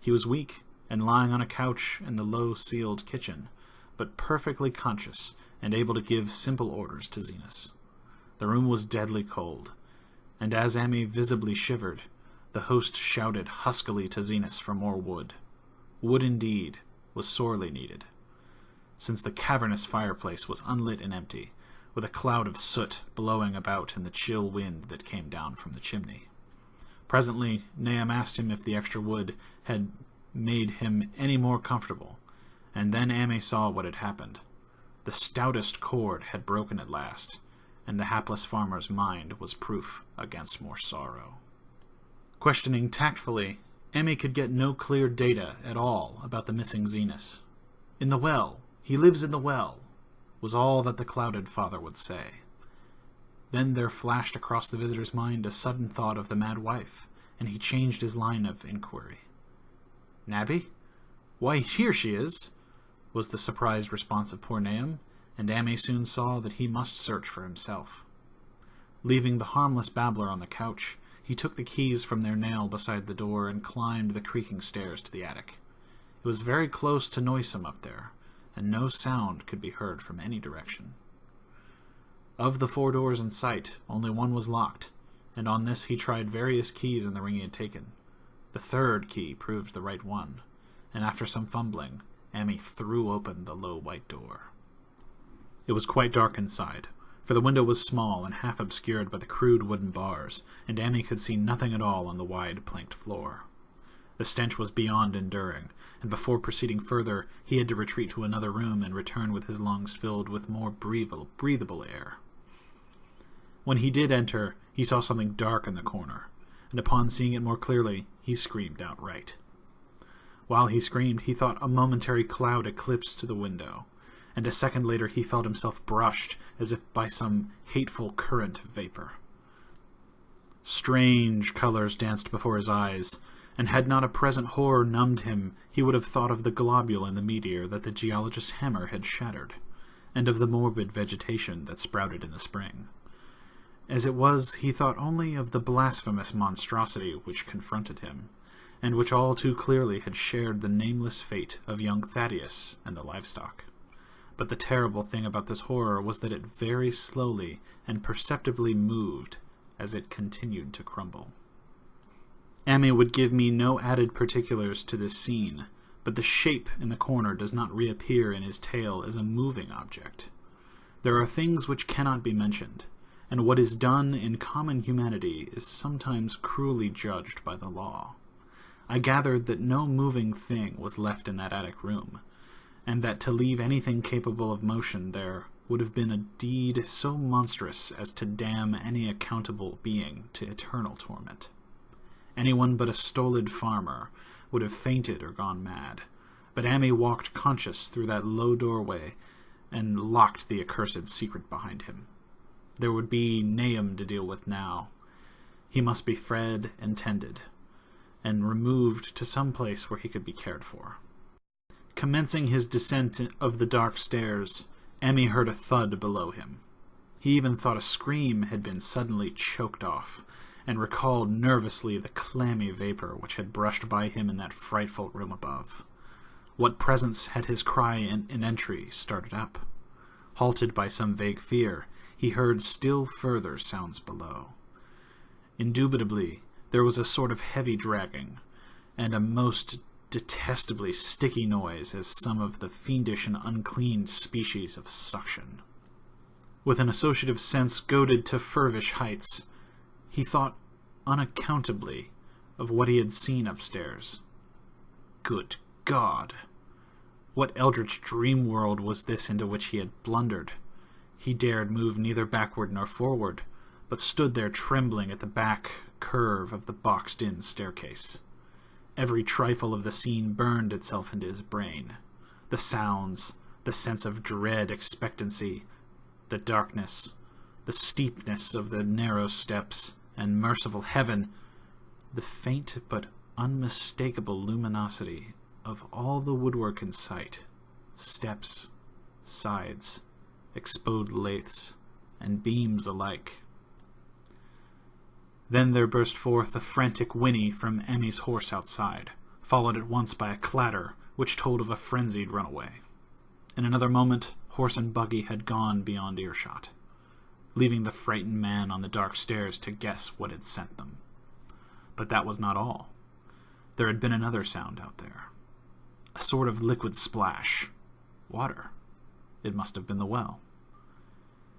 He was weak, and lying on a couch in the low-ceiled kitchen, but perfectly conscious and able to give simple orders to Zenas. The room was deadly cold, and as Amy visibly shivered, the host shouted huskily to Zenas for more wood. Wood, indeed, was sorely needed, since the cavernous fireplace was unlit and empty, with a cloud of soot blowing about in the chill wind that came down from the chimney. Presently, Nahum asked him if the extra wood had made him any more comfortable, and then Amy saw what had happened. The stoutest cord had broken at last, and the hapless farmer's mind was proof against more sorrow. Questioning tactfully, Amy could get no clear data at all about the missing Zenas. "In the well. He lives in the well," was all that the clouded father would say. Then there flashed across the visitor's mind a sudden thought of the mad wife, and he changed his line of inquiry. "Nabby? Why, here she is," was the surprised response of poor Nahum, and Amy soon saw that he must search for himself. Leaving the harmless babbler on the couch, he took the keys from their nail beside the door and climbed the creaking stairs to the attic. It was very close to noisome up there, and no sound could be heard from any direction. Of the 4 doors in sight, only one was locked, and on this he tried various keys in the ring he had taken. The 3rd key proved the right one, and after some fumbling, Amy threw open the low white door. It was quite dark inside, for the window was small and half obscured by the crude wooden bars, and Amy could see nothing at all on the wide planked floor. The stench was beyond enduring, and before proceeding further, he had to retreat to another room and return with his lungs filled with more breathable air. When he did enter, he saw something dark in the corner, and upon seeing it more clearly, he screamed outright. While he screamed, he thought a momentary cloud eclipsed the window, and a second later he felt himself brushed as if by some hateful current of vapor. Strange colors danced before his eyes, and had not a present horror numbed him, he would have thought of the globule in the meteor that the geologist's hammer had shattered, and of the morbid vegetation that sprouted in the spring. As it was, he thought only of the blasphemous monstrosity which confronted him, and which all too clearly had shared the nameless fate of young Thaddeus and the livestock. But the terrible thing about this horror was that it very slowly and perceptibly moved as it continued to crumble. Amy would give me no added particulars to this scene, but the shape in the corner does not reappear in his tale as a moving object. There are things which cannot be mentioned, and what is done in common humanity is sometimes cruelly judged by the law. I gathered that no moving thing was left in that attic room, and that to leave anything capable of motion there would have been a deed so monstrous as to damn any accountable being to eternal torment. Anyone but a stolid farmer would have fainted or gone mad, but Amy walked conscious through that low doorway and locked the accursed secret behind him. There would be Nahum to deal with now. He must be fed and tended, and removed to some place where he could be cared for. Commencing his descent of the dark stairs, Amy heard a thud below him. He even thought a scream had been suddenly choked off, and recalled nervously the clammy vapor which had brushed by him in that frightful room above. What presence had his cry in entry started up? Halted by some vague fear, he heard still further sounds below. Indubitably, there was a sort of heavy dragging, and a most detestably sticky noise as some of the fiendish and unclean species of suction. With an associative sense goaded to furvish heights, he thought unaccountably of what he had seen upstairs. Good God! What eldritch dream world was this into which he had blundered? He dared move neither backward nor forward, but stood there trembling at the back curve of the boxed-in staircase. Every trifle of the scene burned itself into his brain. The sounds, the sense of dread expectancy, the darkness, the steepness of the narrow steps, and merciful heaven, the faint but unmistakable luminosity of all the woodwork in sight, steps, sides, exposed laths, and beams alike. Then there burst forth a frantic whinny from Emmy's horse outside, followed at once by a clatter which told of a frenzied runaway. In another moment, horse and buggy had gone beyond earshot, leaving the frightened man on the dark stairs to guess what had sent them. But that was not all. There had been another sound out there. A sort of liquid splash. Water. It must have been the well.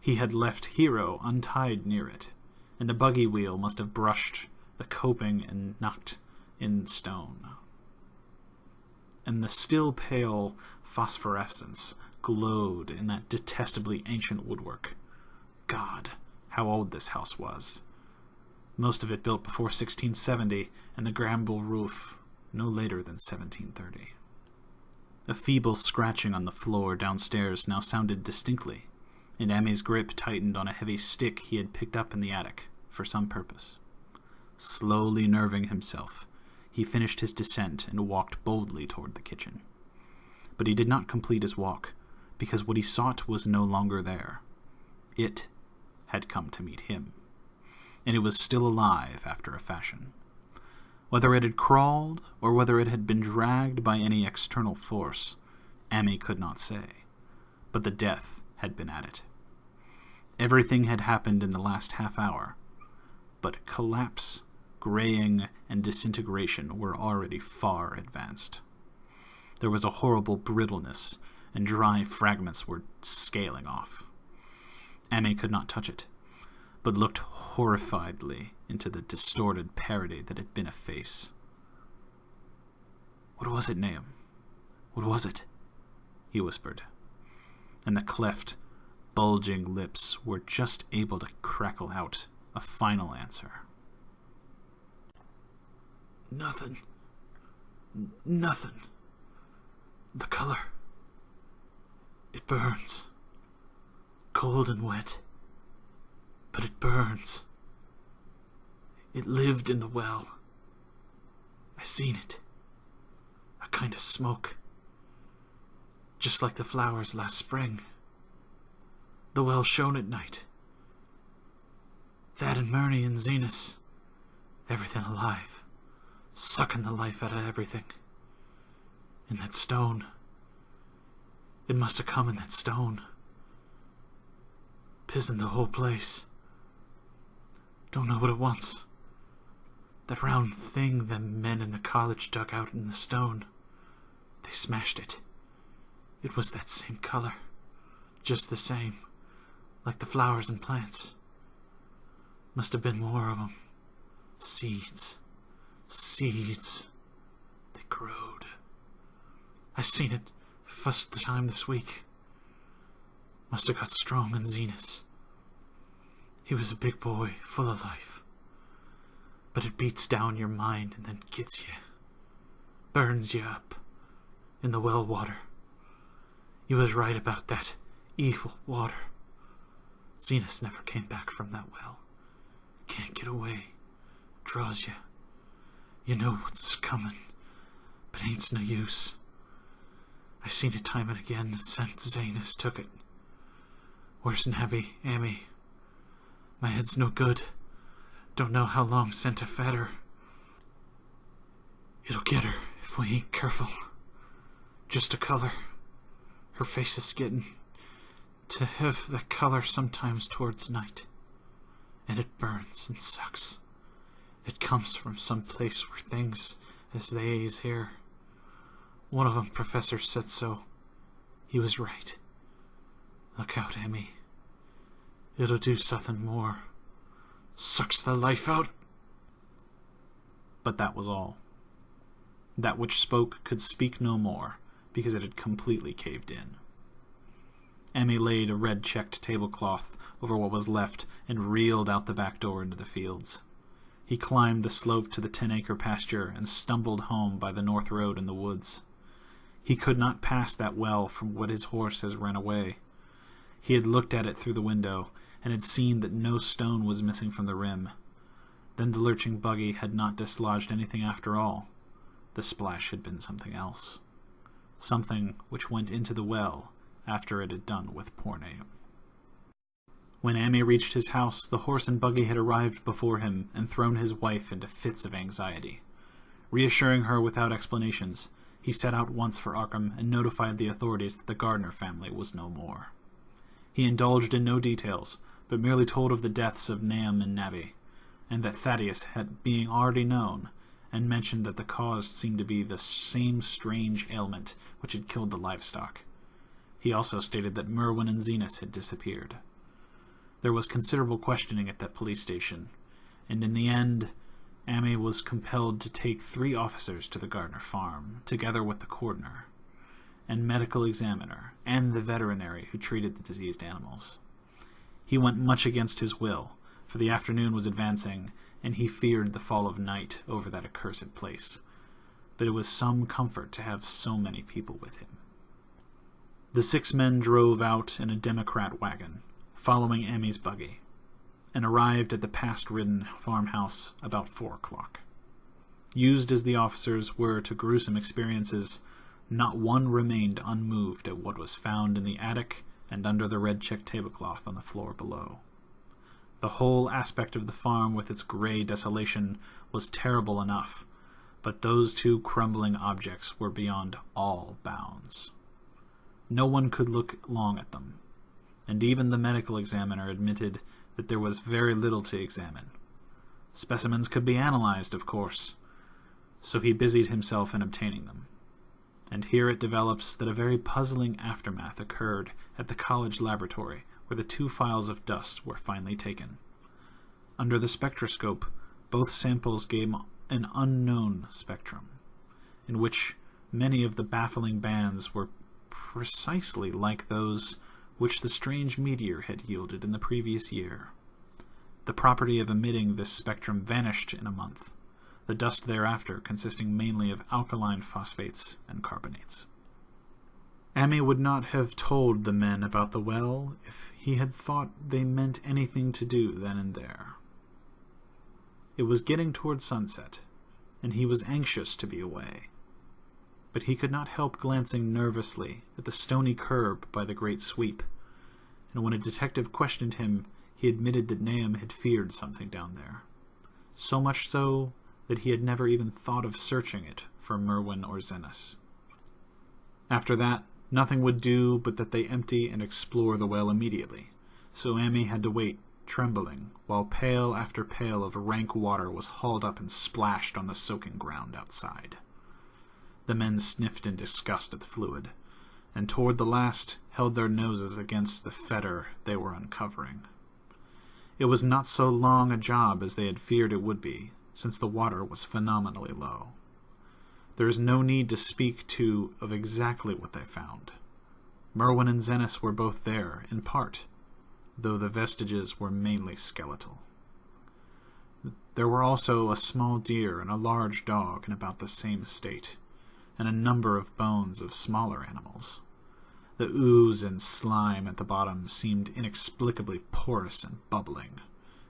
He had left Hero untied near it, and a buggy wheel must have brushed the coping and knocked in stone. And the still pale phosphorescence glowed in that detestably ancient woodwork. God, how old this house was. Most of it built before 1670, and the gramble roof no later than 1730. A feeble scratching on the floor downstairs now sounded distinctly, and Emmy's grip tightened on a heavy stick he had picked up in the attic, for some purpose. Slowly nerving himself, he finished his descent and walked boldly toward the kitchen. But he did not complete his walk, because what he sought was no longer there. It had come to meet him, and it was still alive after a fashion. Whether it had crawled, or whether it had been dragged by any external force, Emmy could not say, but the death had been at it. Everything had happened in the last half hour, but collapse, graying, and disintegration were already far advanced. There was a horrible brittleness, and dry fragments were scaling off. Emmy could not touch it, but looked horrifiedly into the distorted parody that had been a face. "What was it, Nahum? What was it?" he whispered, and the cleft, bulging lips were just able to crackle out a final answer. "Nothing. Nothing. The color. It burns. Cold and wet. But it burns. It lived in the well. I seen it. A kind of smoke. Just like the flowers last spring. The well shone at night. Thad and Murney and Zenas. Everything alive. Sucking the life out of everything. In that stone. It must have come in that stone. Pizzing the whole place. Don't know what it wants. That round thing them men in the college dug out in the stone. They smashed it. It was that same color. Just the same. Like the flowers and plants. Must have been more of them. Seeds. Seeds. They growed. I seen it first time this week. Must have got strong in Zenas. He was a big boy, full of life. But it beats down your mind and then gets you. Burns you up. In the well water. You was right about that evil water. Zenas never came back from that well. Can't get away. Draws you. You know what's coming. But ain't no use. I seen it time and again since Zenas took it. Where's Nabby, Emmy? My head's no good. Don't know how long sent to fed her. It'll get her if we ain't careful. Just a color. Her face is getting to have that color sometimes towards night. And it burns and sucks. It comes from some place where things as they is here. One of 'em professor said so. He was right. Look out, Emmy. It'll do something more. Sucks the life out. But that was all. That which spoke could speak no more, because it had completely caved in. Emmy laid a red-checked tablecloth over what was left and reeled out the back door into the fields. He climbed the slope to the 10-acre pasture and stumbled home by the north road in the woods. He could not pass that well from what his horse has run away. He had looked at it through the window and had seen that no stone was missing from the rim. Then the lurching buggy had not dislodged anything after all. The splash had been something else. Something which went into the well after it had done with poor Nahum. When Amy reached his house, the horse and buggy had arrived before him and thrown his wife into fits of anxiety. Reassuring her without explanations, he set out once for Arkham and notified the authorities that the Gardner family was no more. He indulged in no details, but merely told of the deaths of Nahum and Nabby, and that Thaddeus had being already known, and mentioned that the cause seemed to be the same strange ailment which had killed the livestock. He also stated that Merwin and Zenas had disappeared. There was considerable questioning at that police station, and in the end, Amy was compelled to take 3 officers to the Gardner farm, together with the coroner, and medical examiner, and the veterinary who treated the diseased animals. He went much against his will, for the afternoon was advancing, and he feared the fall of night over that accursed place. But it was some comfort to have so many people with him. The 6 men drove out in a Democrat wagon, following Emmy's buggy, and arrived at the past-ridden farmhouse about 4 o'clock. Used as the officers were to gruesome experiences, not one remained unmoved at what was found in the attic and under the red-checked tablecloth on the floor below. The whole aspect of the farm with its gray desolation was terrible enough, but those 2 crumbling objects were beyond all bounds. No one could look long at them, and even the medical examiner admitted that there was very little to examine. Specimens could be analyzed, of course, so he busied himself in obtaining them. And here it develops that a very puzzling aftermath occurred at the college laboratory, where the 2 files of dust were finally taken. Under the spectroscope, both samples gave an unknown spectrum, in which many of the baffling bands were precisely like those which the strange meteor had yielded in the previous year. The property of emitting this spectrum vanished in a month, the dust thereafter consisting mainly of alkaline phosphates and carbonates. Amy would not have told the men about the well if he had thought they meant anything to do then and there. It was getting toward sunset, and he was anxious to be away. But he could not help glancing nervously at the stony curb by the great sweep, and when a detective questioned him, he admitted that Nahum had feared something down there. So much so that he had never even thought of searching it for Merwin or Zenas. After that, nothing would do but that they empty and explore the well immediately, so Amy had to wait, trembling, while pail after pail of rank water was hauled up and splashed on the soaking ground outside. The men sniffed in disgust at the fluid, and toward the last held their noses against the fetor they were uncovering. It was not so long a job as they had feared it would be, since the water was phenomenally low. There is no need to speak of exactly what they found. Merwin and Zenas were both there, in part, though the vestiges were mainly skeletal. There were also a small deer and a large dog in about the same state, and a number of bones of smaller animals. The ooze and slime at the bottom seemed inexplicably porous and bubbling,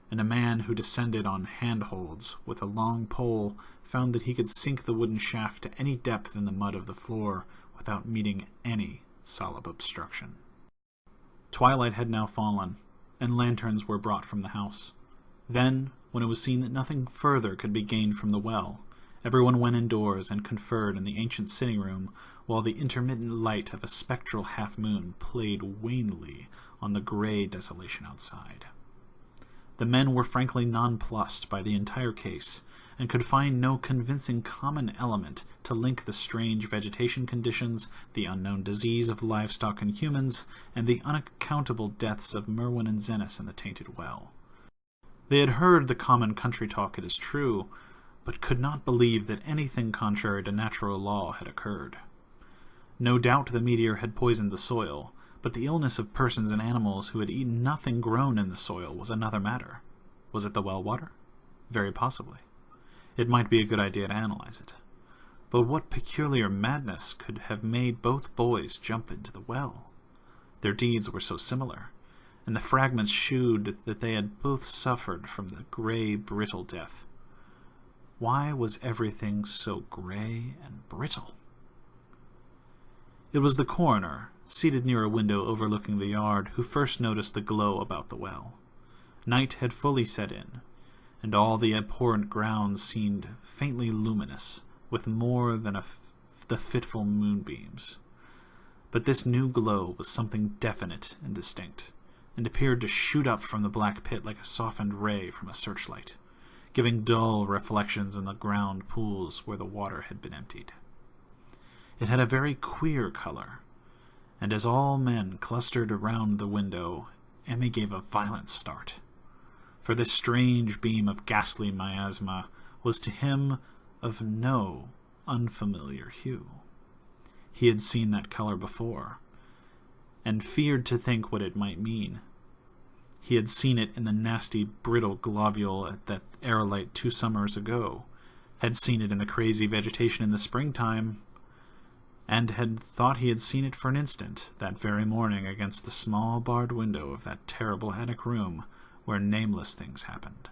and a man who descended on handholds with a long pole found that he could sink the wooden shaft to any depth in the mud of the floor without meeting any solid obstruction. Twilight had now fallen, and lanterns were brought from the house. Then, when it was seen that nothing further could be gained from the well, everyone went indoors and conferred in the ancient sitting room while the intermittent light of a spectral half-moon played wanly on the gray desolation outside. The men were frankly nonplussed by the entire case, and could find no convincing common element to link the strange vegetation conditions, the unknown disease of livestock and humans, and the unaccountable deaths of Merwin and Zenas in the tainted well. They had heard the common country talk, it is true, but could not believe that anything contrary to natural law had occurred. No doubt the meteor had poisoned the soil, but the illness of persons and animals who had eaten nothing grown in the soil was another matter. Was it the well water? Very possibly. It might be a good idea to analyze it. But what peculiar madness could have made both boys jump into the well? Their deeds were so similar, and the fragments shewed that they had both suffered from the grey, brittle death. Why was everything so grey and brittle? It was the coroner, seated near a window overlooking the yard, who first noticed the glow about the well. Night had fully set in, and all the abhorrent grounds seemed faintly luminous, with more than the fitful moonbeams. But this new glow was something definite and distinct, and appeared to shoot up from the black pit like a softened ray from a searchlight, giving dull reflections in the ground pools where the water had been emptied. It had a very queer color, and as all men clustered around the window, Emmy gave a violent start. For this strange beam of ghastly miasma was to him of no unfamiliar hue. He had seen that color before, and feared to think what it might mean. He had seen it in the nasty, brittle globule at that aerolite 2 summers ago, had seen it in the crazy vegetation in the springtime, and had thought he had seen it for an instant that very morning against the small barred window of that terrible attic room where nameless things happened.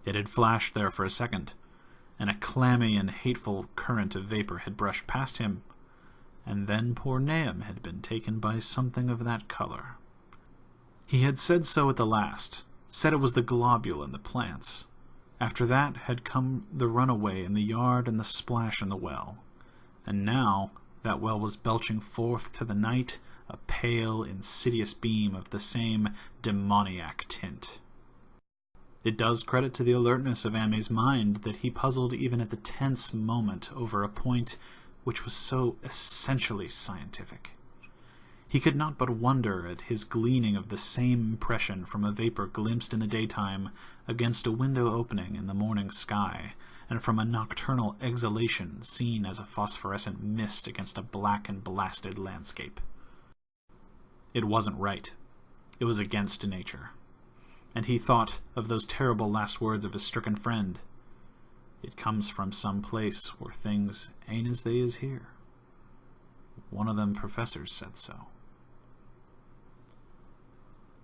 It had flashed there for a second, and a clammy and hateful current of vapor had brushed past him, and then poor Nahum had been taken by something of that color. He had said so at the last, said it was the globule in the plants. After that had come the runaway in the yard and the splash in the well. And now that well was belching forth to the night a pale, insidious beam of the same demoniac tint. It does credit to the alertness of Ame's mind that he puzzled even at the tense moment over a point which was so essentially scientific. He could not but wonder at his gleaning of the same impression from a vapor glimpsed in the daytime against a window opening in the morning sky, and from a nocturnal exhalation seen as a phosphorescent mist against a black and blasted landscape. It wasn't right. It was against nature. And he thought of those terrible last words of his stricken friend. It comes from some place where things ain't as they is here. One of them professors said so.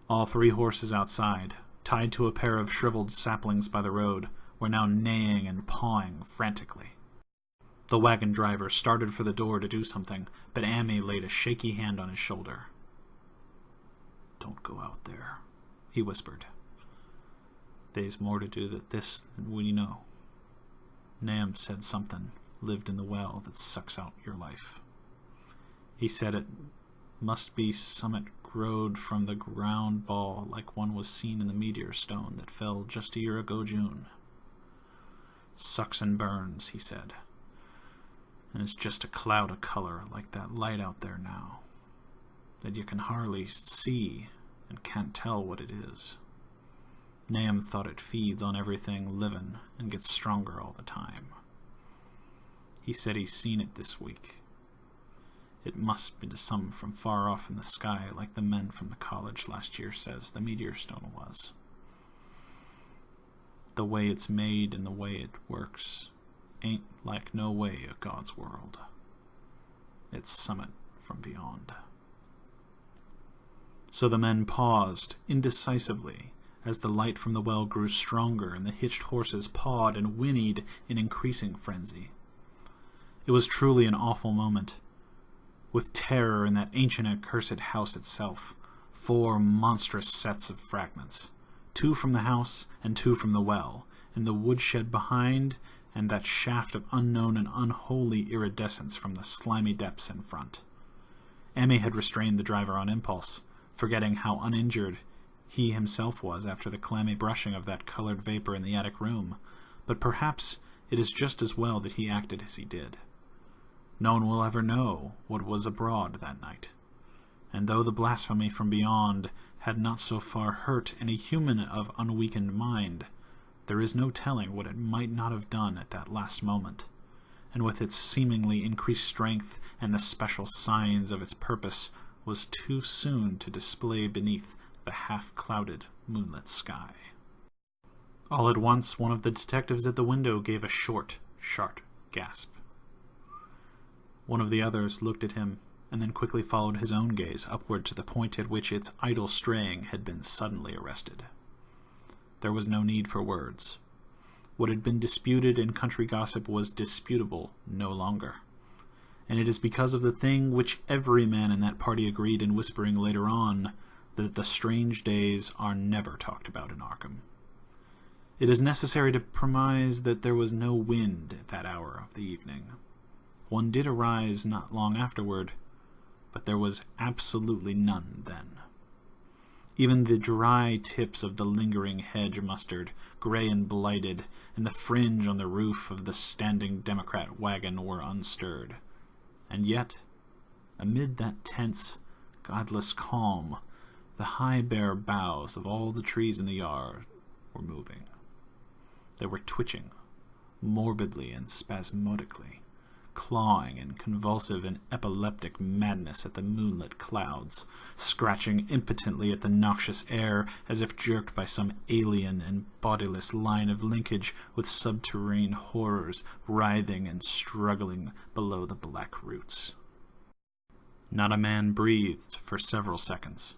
All 3 horses outside, tied to a pair of shriveled saplings by the road, were now neighing and pawing frantically. The wagon driver started for the door to do something, but Ame laid a shaky hand on his shoulder. "Don't go out there," he whispered. "They's more to do with this than we know. Nahum said something lived in the well that sucks out your life. He said it must be summat growed from the ground ball like one was seen in the meteor stone that fell just a year ago June. Sucks and burns, he said, and it's just a cloud of color like that light out there now, that you can hardly see and can't tell what it is. Nahum thought it feeds on everything livin' and gets stronger all the time. He said he's seen it this week. It must be to some from far off in the sky, like the men from the college last year says the meteor stone was. The way it's made and the way it works ain't like no way of God's world. It's summit from beyond." So the men paused indecisively as the light from the well grew stronger and the hitched horses pawed and whinnied in increasing frenzy. It was truly an awful moment. With terror in that ancient accursed house itself, 4 monstrous sets of fragments, 2 from the house and 2 from the well, and the woodshed behind, and that shaft of unknown and unholy iridescence from the slimy depths in front. Ame had restrained the driver on impulse, forgetting how uninjured he himself was after the clammy brushing of that colored vapor in the attic room, but perhaps it is just as well that he acted as he did. No one will ever know what was abroad that night, and though the blasphemy from beyond had not so far hurt any human of unweakened mind, there is no telling what it might not have done at that last moment, and with its seemingly increased strength and the special signs of its purpose was too soon to display beneath the half-clouded moonlit sky. All at once, one of the detectives at the window gave a short, sharp gasp. One of the others looked at him, and then quickly followed his own gaze upward to the point at which its idle straying had been suddenly arrested. There was no need for words. What had been disputed in country gossip was disputable no longer. And it is because of the thing which every man in that party agreed in whispering later on, that the strange days are never talked about in Arkham. It is necessary to premise that there was no wind at that hour of the evening. One did arise not long afterward, but there was absolutely none then. Even the dry tips of the lingering hedge mustard, gray and blighted, and the fringe on the roof of the standing Democrat wagon were unstirred. And yet, amid that tense, godless calm, the high bare boughs of all the trees in the yard were moving. They were twitching, morbidly and spasmodically, clawing in convulsive and epileptic madness at the moonlit clouds, scratching impotently at the noxious air as if jerked by some alien and bodiless line of linkage with subterranean horrors writhing and struggling below the black roots. Not a man breathed for several seconds.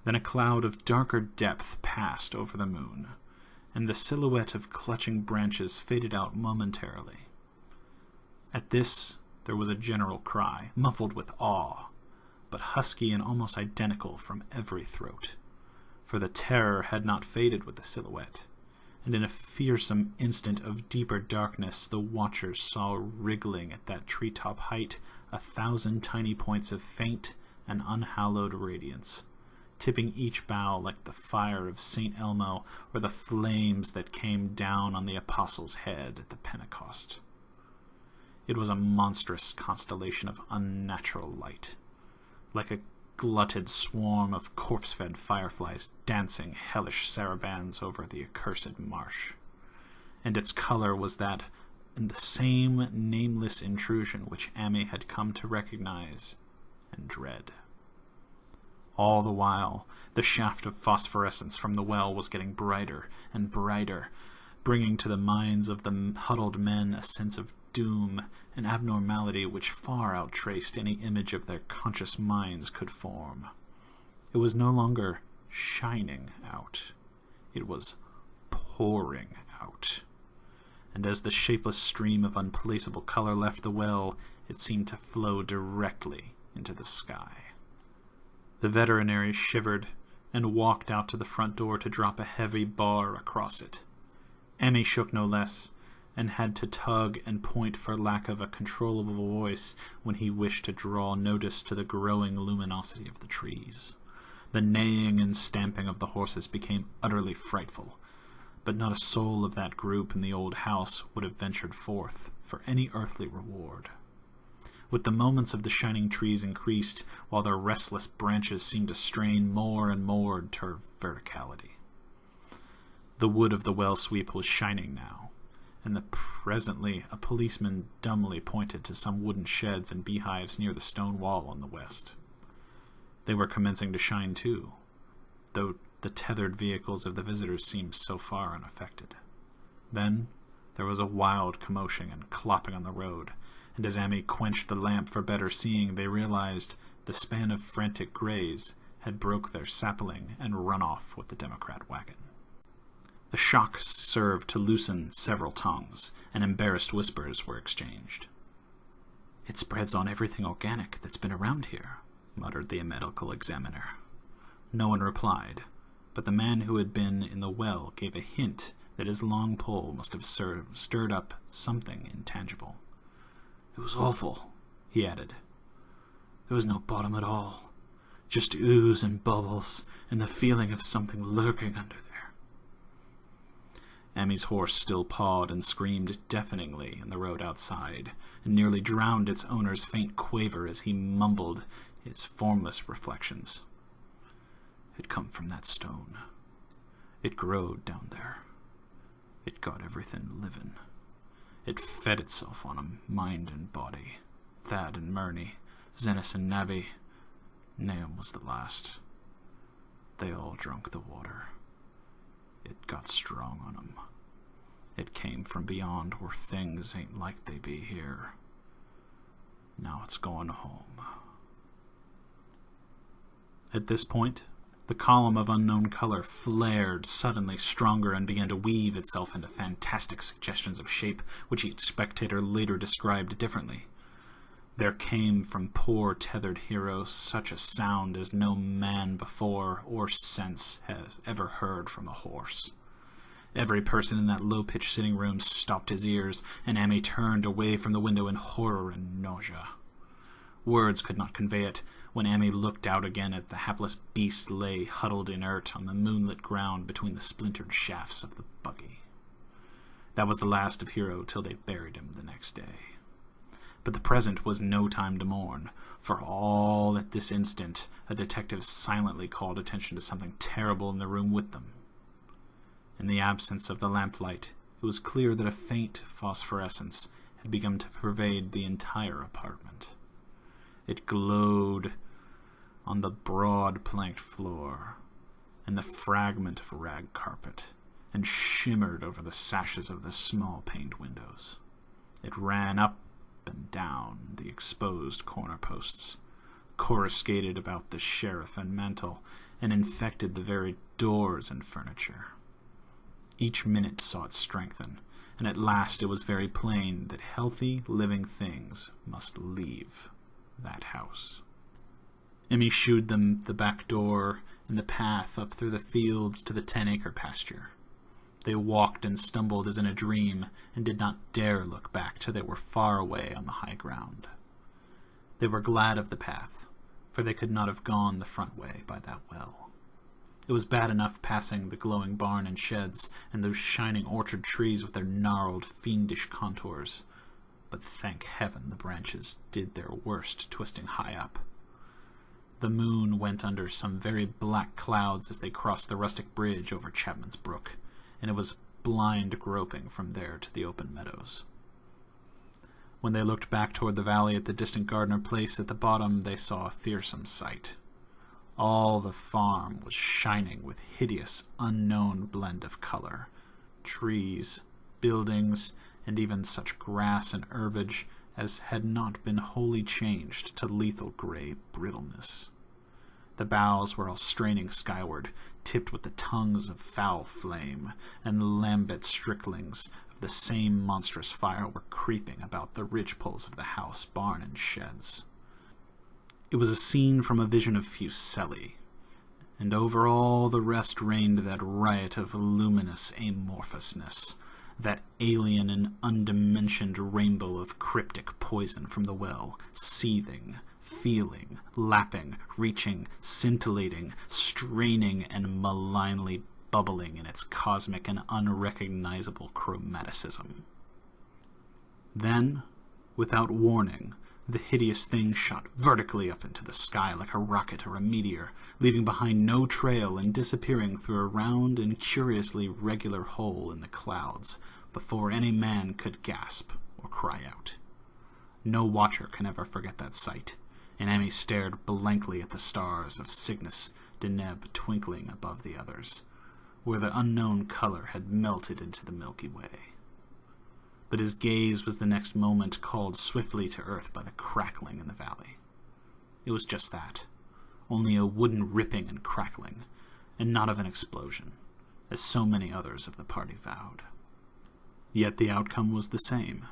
Then a cloud of darker depth passed over the moon, and the silhouette of clutching branches faded out momentarily. At this, there was a general cry, muffled with awe, but husky and almost identical from every throat, for the terror had not faded with the silhouette, and in a fearsome instant of deeper darkness the watchers saw wriggling at that treetop height 1,000 tiny points of faint and unhallowed radiance, tipping each bough like the fire of St. Elmo or the flames that came down on the apostle's head at the Pentecost. It was a monstrous constellation of unnatural light, like a glutted swarm of corpse-fed fireflies dancing hellish sarabands over the accursed marsh. And its color was that in the same nameless intrusion which Amy had come to recognize and dread. All the while, the shaft of phosphorescence from the well was getting brighter and brighter, bringing to the minds of the huddled men a sense of doom and abnormality which far outtraced any image of their conscious minds could form. It was no longer shining out. It was pouring out. And as the shapeless stream of unplaceable color left the well, it seemed to flow directly into the sky. The veterinary shivered and walked out to the front door to drop a heavy bar across it. Emmy shook no less, and had to tug and point for lack of a controllable voice when he wished to draw notice to the growing luminosity of the trees. The neighing and stamping of the horses became utterly frightful, but not a soul of that group in the old house would have ventured forth for any earthly reward. With the moments of the shining trees increased, while their restless branches seemed to strain more and more toward verticality. The wood of the well sweep was shining now, and presently a policeman dumbly pointed to some wooden sheds and beehives near the stone wall on the west. They were commencing to shine too, though the tethered vehicles of the visitors seemed so far unaffected. Then there was a wild commotion and clopping on the road, and as Amy quenched the lamp for better seeing, they realized the span of frantic greys had broke their sapling and run off with the Democrat wagon. The shock served to loosen several tongues, and embarrassed whispers were exchanged. "It spreads on everything organic that's been around here," muttered the medical examiner. No one replied, but the man who had been in the well gave a hint that his long pole must have stirred up something intangible. "It was awful," he added. "There was no bottom at all, just ooze and bubbles, and the feeling of something lurking under there." Emmy's horse still pawed and screamed deafeningly in the road outside, and nearly drowned its owner's faint quaver as he mumbled his formless reflections. It come from that stone. It growed down there. It got everything living. It fed itself on 'em, mind and body. Thad and Murney, Zenis and Nabby. Nahum was the last. They all drunk the water. It got strong on 'em. It came from beyond where things ain't like they be here. Now it's going home. At this point, the column of unknown color flared suddenly stronger and began to weave itself into fantastic suggestions of shape, which each spectator later described differently. There came from poor tethered hero such a sound as no man before or since has ever heard from a horse. Every person in that low-pitched sitting room stopped his ears, and Emmy turned away from the window in horror and nausea. Words could not convey it. When Emmy looked out again at the hapless beast lay huddled inert on the moonlit ground between the splintered shafts of the buggy. That was the last of Hero till they buried him the next day. But the present was no time to mourn, for all at this instant a detective silently called attention to something terrible in the room with them. In the absence of the lamplight, it was clear that a faint phosphorescence had begun to pervade the entire apartment. It glowed on the broad planked floor and the fragment of rag carpet, and shimmered over the sashes of the small paned windows. It ran up and down the exposed corner posts, coruscated about the sheriff and mantel, and infected the very doors and furniture. Each minute saw it strengthen, and at last it was very plain that healthy, living things must leave that house. Emmy shewed them the back door and the path up through the fields to the 10-acre pasture. They walked and stumbled as in a dream, and did not dare look back till they were far away on the high ground. They were glad of the path, for they could not have gone the front way by that well. It was bad enough passing the glowing barn and sheds, and those shining orchard trees with their gnarled, fiendish contours, but thank heaven the branches did their worst twisting high up. The moon went under some very black clouds as they crossed the rustic bridge over Chapman's Brook, and it was blind groping from there to the open meadows. When they looked back toward the valley at the distant Gardner place at the bottom, they saw a fearsome sight. All the farm was shining with hideous, unknown blend of color. Trees, buildings, and even such grass and herbage as had not been wholly changed to lethal gray brittleness. The boughs were all straining skyward, tipped with the tongues of foul flame, and lambent stricklings of the same monstrous fire were creeping about the ridgepoles of the house, barn, and sheds. It was a scene from a vision of Fuseli, and over all the rest reigned that riot of luminous amorphousness, that alien and undimensioned rainbow of cryptic poison from the well, seething, feeling, lapping, reaching, scintillating, straining, and malignly bubbling in its cosmic and unrecognizable chromaticism. Then, without warning, the hideous thing shot vertically up into the sky like a rocket or a meteor, leaving behind no trail and disappearing through a round and curiously regular hole in the clouds before any man could gasp or cry out. No watcher can ever forget that sight, and Emmy stared blankly at the stars of Cygnus Deneb twinkling above the others, where the unknown color had melted into the Milky Way. But his gaze was the next moment called swiftly to earth by the crackling in the valley. It was just that, only a wooden ripping and crackling, and not of an explosion, as so many others of the party vowed. Yet the outcome was the same,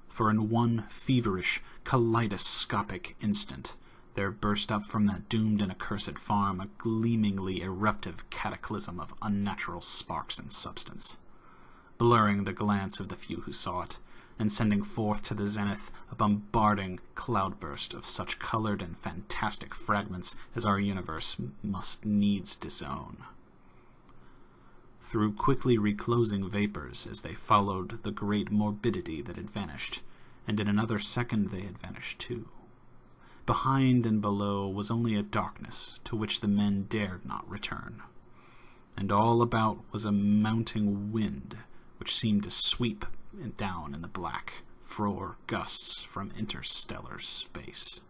for in one feverish, kaleidoscopic instant there burst up from that doomed and accursed farm a gleamingly eruptive cataclysm of unnatural sparks and substance, blurring the glance of the few who saw it, and sending forth to the zenith a bombarding cloudburst of such colored and fantastic fragments as our universe must needs disown. through quickly reclosing vapors as they followed the great morbidity that had vanished, and in another second they had vanished too. Behind and below was only a darkness to which the men dared not return, and all about was a mounting wind which seemed to sweep down in the black, frore gusts from interstellar space.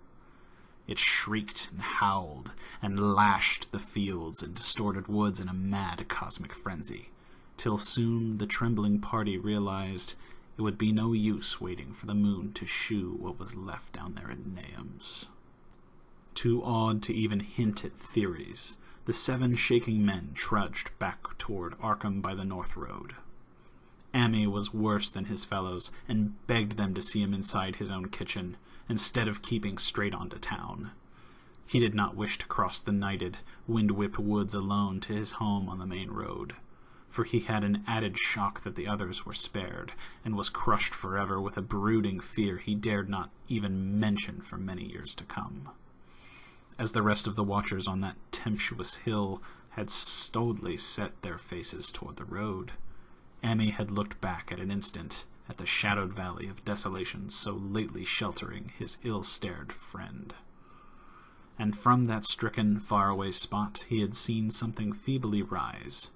It shrieked and howled and lashed the fields and distorted woods in a mad cosmic frenzy, till soon the trembling party realized it would be no use waiting for the moon to shew what was left down there in Nahum's. Too awed to even hint at theories, the 7 shaking men trudged back toward Arkham by the North Road. Amy was worse than his fellows, and begged them to see him inside his own kitchen, instead of keeping straight on to town. He did not wish to cross the nighted, wind-whipped woods alone to his home on the main road, for he had an added shock that the others were spared, and was crushed forever with a brooding fear he dared not even mention for many years to come. As the rest of the watchers on that tempestuous hill had stolidly set their faces toward the road, Amy had looked back at an instant at the shadowed valley of desolation so lately sheltering his ill-starred friend. And from that stricken, faraway spot he had seen something feebly rise,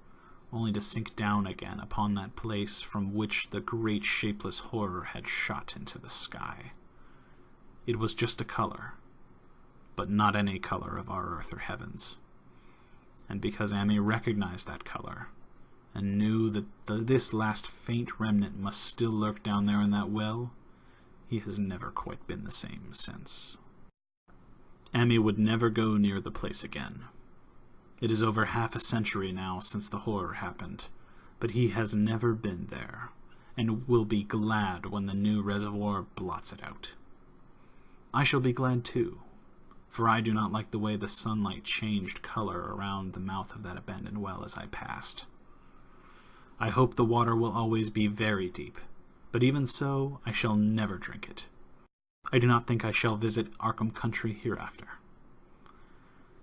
only to sink down again upon that place from which the great shapeless horror had shot into the sky. It was just a color, but not any color of our earth or heavens. And because Amy recognized that color, and knew that this last faint remnant must still lurk down there in that well, he has never quite been the same since. Amy would never go near the place again. It is over half a century now since the horror happened, but he has never been there, and will be glad when the new reservoir blots it out. I shall be glad too, for I do not like the way the sunlight changed color around the mouth of that abandoned well as I passed. I hope the water will always be very deep, but even so, I shall never drink it. I do not think I shall visit Arkham Country hereafter.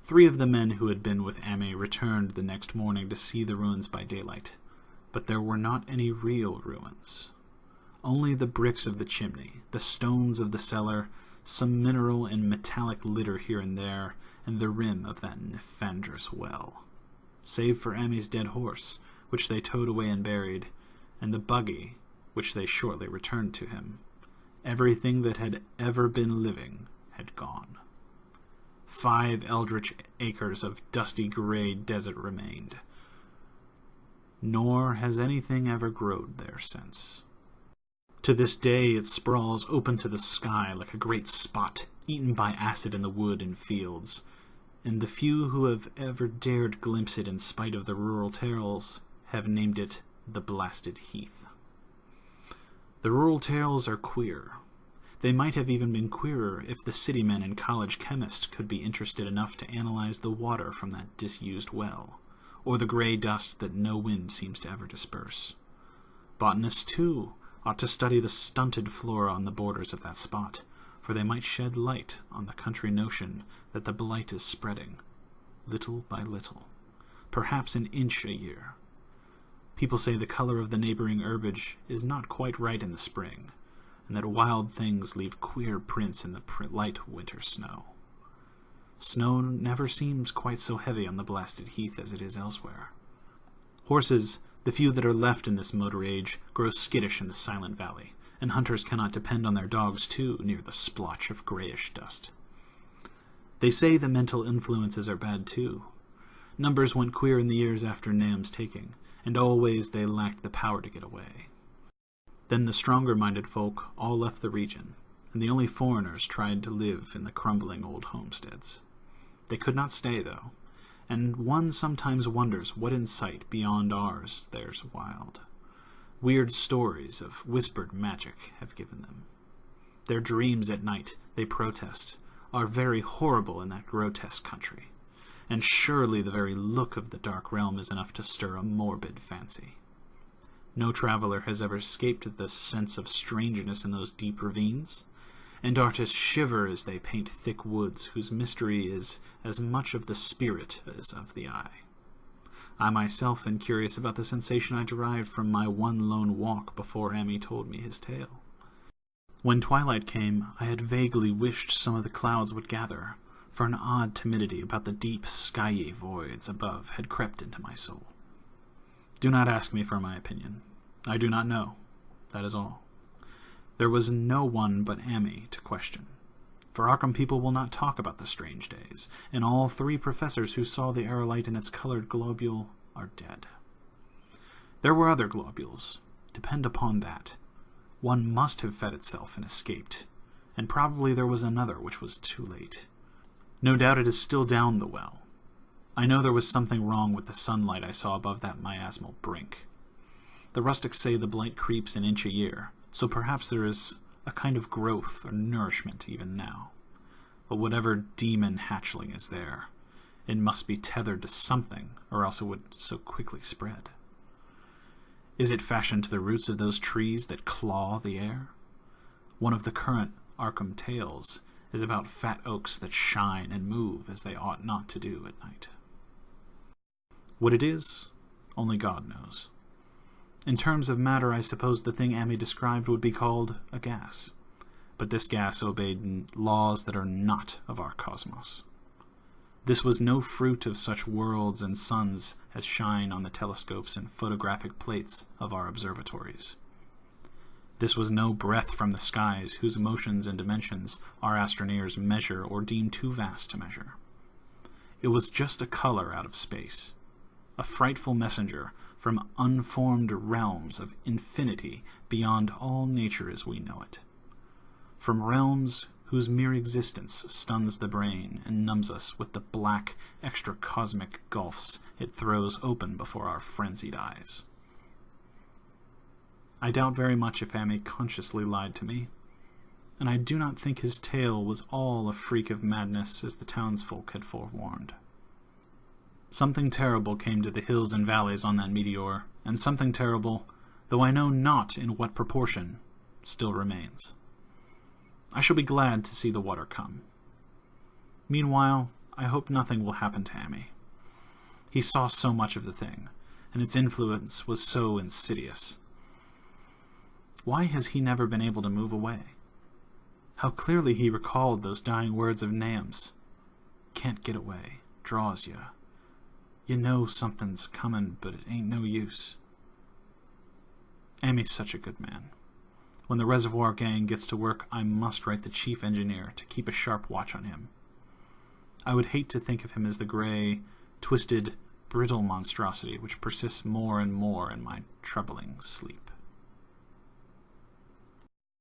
3 of the men who had been with Amy returned the next morning to see the ruins by daylight, but there were not any real ruins. Only the bricks of the chimney, the stones of the cellar, some mineral and metallic litter here and there, and the rim of that nefandrous well. Save for Amy's dead horse, which they towed away and buried, and the buggy, which they shortly returned to him. Everything that had ever been living had gone. 5 eldritch acres of dusty gray desert remained, nor has anything ever growed there since. To this day it sprawls open to the sky like a great spot, eaten by acid in the wood and fields, and the few who have ever dared glimpse it in spite of the rural tales have named it the Blasted Heath. The rural tales are queer. They might have even been queerer if the city men and college chemist could be interested enough to analyze the water from that disused well, or the gray dust that no wind seems to ever disperse. Botanists, too, ought to study the stunted flora on the borders of that spot, for they might shed light on the country notion that the blight is spreading, little by little, perhaps an inch a year. People say the color of the neighboring herbage is not quite right in the spring, and that wild things leave queer prints in the light winter snow. Snow never seems quite so heavy on the Blasted Heath as it is elsewhere. Horses, the few that are left in this motor age, grow skittish in the silent valley, and hunters cannot depend on their dogs too near the splotch of grayish dust. They say the mental influences are bad too. Numbers went queer in the years after Nahum's taking, and always they lacked the power to get away. Then the stronger-minded folk all left the region, and the only foreigners tried to live in the crumbling old homesteads. They could not stay, though, and one sometimes wonders what insight beyond ours there's wild. Weird stories of whispered magic have given them. Their dreams at night, they protest, are very horrible in that grotesque country, and surely the very look of the dark realm is enough to stir a morbid fancy. No traveler has ever escaped the sense of strangeness in those deep ravines, and artists shiver as they paint thick woods whose mystery is as much of the spirit as of the eye. I myself am curious about the sensation I derived from my one lone walk before Ammi told me his tale. When twilight came, I had vaguely wished some of the clouds would gather, for an odd timidity about the deep, skyey voids above had crept into my soul. Do not ask me for my opinion. I do not know. That is all. There was no one but Ammi to question, for Arkham people will not talk about the strange days, and all 3 professors who saw the aerolite in its colored globule are dead. There were other globules. Depend upon that. One must have fed itself and escaped, and probably there was another which was too late. No doubt it is still down the well. I know there was something wrong with the sunlight I saw above that miasmal brink. The rustics say the blight creeps an inch a year, so perhaps there is a kind of growth or nourishment even now. But whatever demon hatchling is there, it must be tethered to something, or else it would so quickly spread. Is it fashioned to the roots of those trees that claw the air? One of the current Arkham tales is about fat oaks that shine and move as they ought not to do at night. What it is, only God knows. In terms of matter, I suppose the thing Ammi described would be called a gas. But this gas obeyed laws that are not of our cosmos. This was no fruit of such worlds and suns as shine on the telescopes and photographic plates of our observatories. This was no breath from the skies whose motions and dimensions our astroneers measure or deem too vast to measure. It was just a color out of space, a frightful messenger from unformed realms of infinity beyond all nature as we know it, from realms whose mere existence stuns the brain and numbs us with the black, extra-cosmic gulfs it throws open before our frenzied eyes. I doubt very much if Ammi consciously lied to me, and I do not think his tale was all a freak of madness as the townsfolk had forewarned. Something terrible came to the hills and valleys on that meteor, and something terrible, though I know not in what proportion, still remains. I shall be glad to see the water come. Meanwhile, I hope nothing will happen to Ammi. He saw so much of the thing, and its influence was so insidious. Why has he never been able to move away? How clearly he recalled those dying words of Nahum's. Can't get away, draws ya. You know something's comin', but it ain't no use. Ammi's such a good man. When the Reservoir Gang gets to work, I must write the chief engineer to keep a sharp watch on him. I would hate to think of him as the gray, twisted, brittle monstrosity which persists more and more in my troubling sleep.